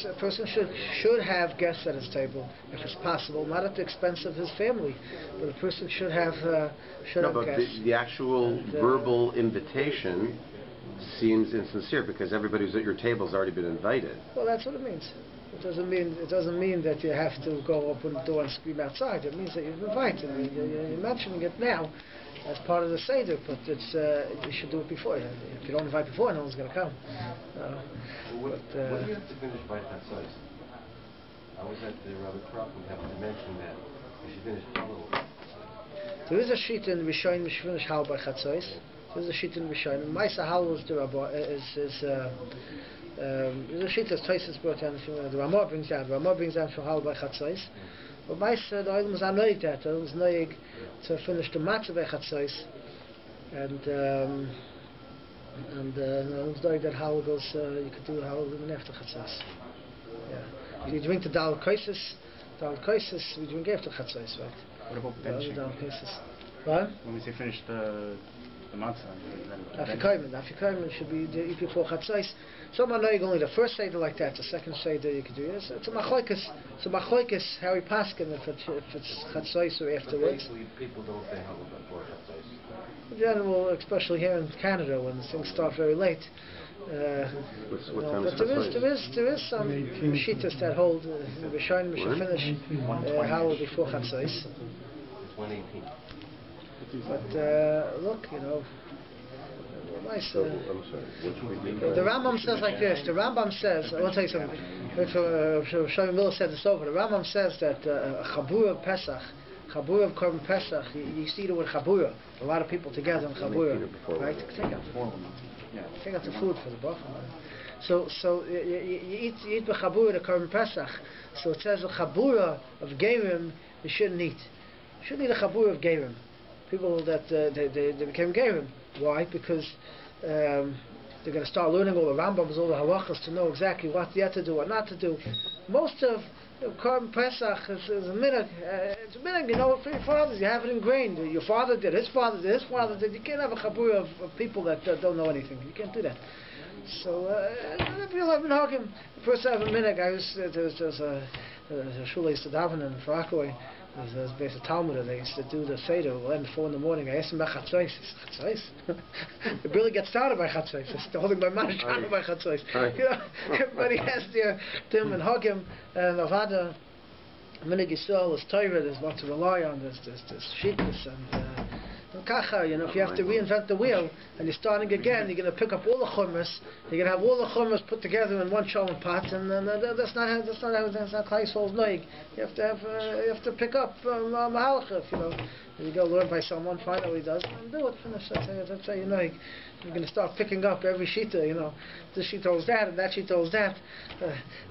A person should have guests at his table, if it's possible, not at the expense of his family, but a person should have guests.
The actual verbal invitation seems insincere because everybody who's at your table has already been invited.
Well, that's what it means. It doesn't mean that you have to go open the door and scream outside. It means that you've invited. You're mentioning it now as part of the Seder, but you should do it before. If you don't invite before, no one's going to come.
What do you have to finish by that size? I was at the Rabbi and happened to mention that you should finish Halal.
There is a sheet in Rishonim which finish Halal by Chatzos. There's a sheet in Rishonim. Ma'aser Halal is the Rabbi there's a sheet that's twice as brought down. The Ramah brings down. The Ramah brings down for Halal by Chatzos. But Ma'aser, the Olam was anoid that. It was noig to finish the matzah by Chatzos, and it was noig that Halal goes. You could do Halal even after Chatzos. Yeah. You drink the Dal Kaisis. We drink after Chatzos, right?
What about benching?
Dal Kaisis. What?
When we say finish the matzah,
Afikoyim should be eat before Chatzos. Some are knowing only the first Seder like that. The second Seder you could do. It's a machlokes. It's a machlokes Harry Paskin if it's Chatzos or afterwards.
People don't say Halal before Chatzos.
In general, especially here in Canada when things start very late. But there is some Shitas that hold Rishonim should finish Halal before Chatzos.
It's 1:18.
But look, nice. The Rambam says like this. The Rambam says, I want to tell you something. Shlomo Miller said this over. The Rambam says that Chabura of Pesach, Chabura of Korban Pesach, you see the word Chabura, a lot of people together in Chabura, right? Take out the food for the buffet. So you eat the Chabura the Korban Pesach. So it says the Chabura of Gerim you shouldn't eat. You shouldn't eat a Chabura of Gerim. People that they became Gerim. Why? Because they're going to start learning all the Rambams, all the halachas to know exactly what they have to do, what not to do. Most of Korban Pesach is a minute. It's a minute, for your fathers, you have it ingrained. Your father did, his father did, his father did. You can't have a chabur of people that don't know anything. You can't do that. So, people have been hugging. First I have a minute, there's a shul I used to daven in Farakaway. There's a Talmud, they used to do the Seder, we'll end 4 in the morning. I asked him about Chatzos. He said, Chatzos? It really gets started by Chatzos. It's holding my man started by Chatzos. Everybody has to him and hug him. And Avada, Minig Yisrael is Torah, there's what to rely on, there's Shittus and Kacha, if you have to reinvent the wheel and you're starting again, you're going to pick up all the chumras, you're going to have all the chumras put together in one shalom pot, and that's not how Klai Yisrael's noig. You have to pick up mahalacha, you go learn by someone, find out what he does, and do it, finish. That's how you noig. You're going to start picking up every shita, this shita holds that, and that shita holds that.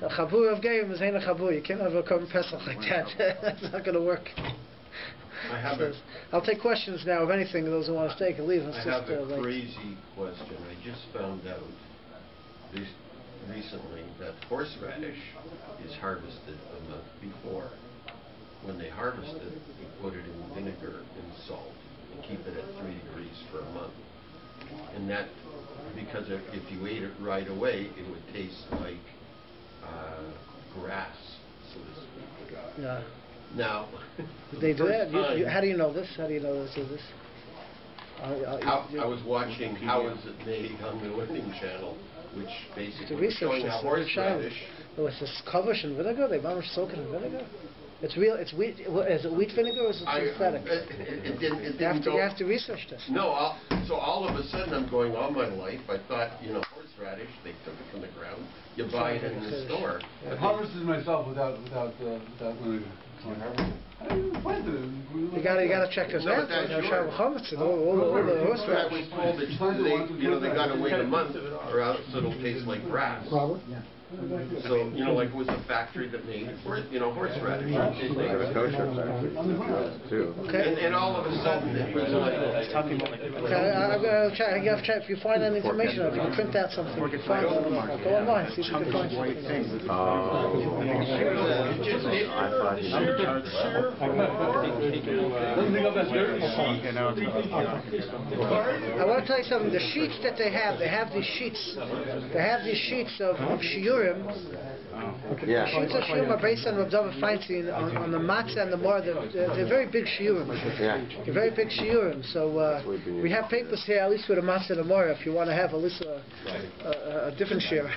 A chabur of geim is ain't a chabur. You can't have a Korban Pesach like that. That's not going to work. I'll take questions now of anything. Those who want to stay can leave.
I have a crazy question. I just found out recently that horseradish is harvested a month before. When they harvest it, you put it in vinegar and salt and keep it at 3 degrees for a month. And that, because if you ate it right away, it would taste like grass, so to speak.
Yeah.
Now,
they do that? How do you know this? How do you know this is this?
I was watching How Is It Made on the Living Channel, which basically was showing how horseradish.
It's this kavush and vinegar. They soak it in vinegar. It's real. It's wheat. Is it wheat vinegar or is it synthetic? You have to research this.
No. So all of a sudden, I'm going all my life. I thought, horseradish. They took it from the ground. You buy it in the store.
I harvested myself without vinegar.
You gotta check this out.
I was told that they gotta wait a month or else it'll taste like grass.
Robert?
So, you know, like it was a factory that made horseradish.
Kosher factory too.
Okay.
And all of a sudden, it was like...
Okay, I'm going to try. You have to check if you find any information, or if you can print out something. If you find something, go online, see if you can find something.
I
want to tell you something. The sheets that they have these sheets. They have these sheets of shiurim.
Yeah.
The sheets of shiurim are based on Rav David Feinstein on the matzah and the more. They're very big shiurim.
Yeah.
They're very big shiurim. So we have papers here, at least with a matzah and the more, if you want to have at least a different shiur.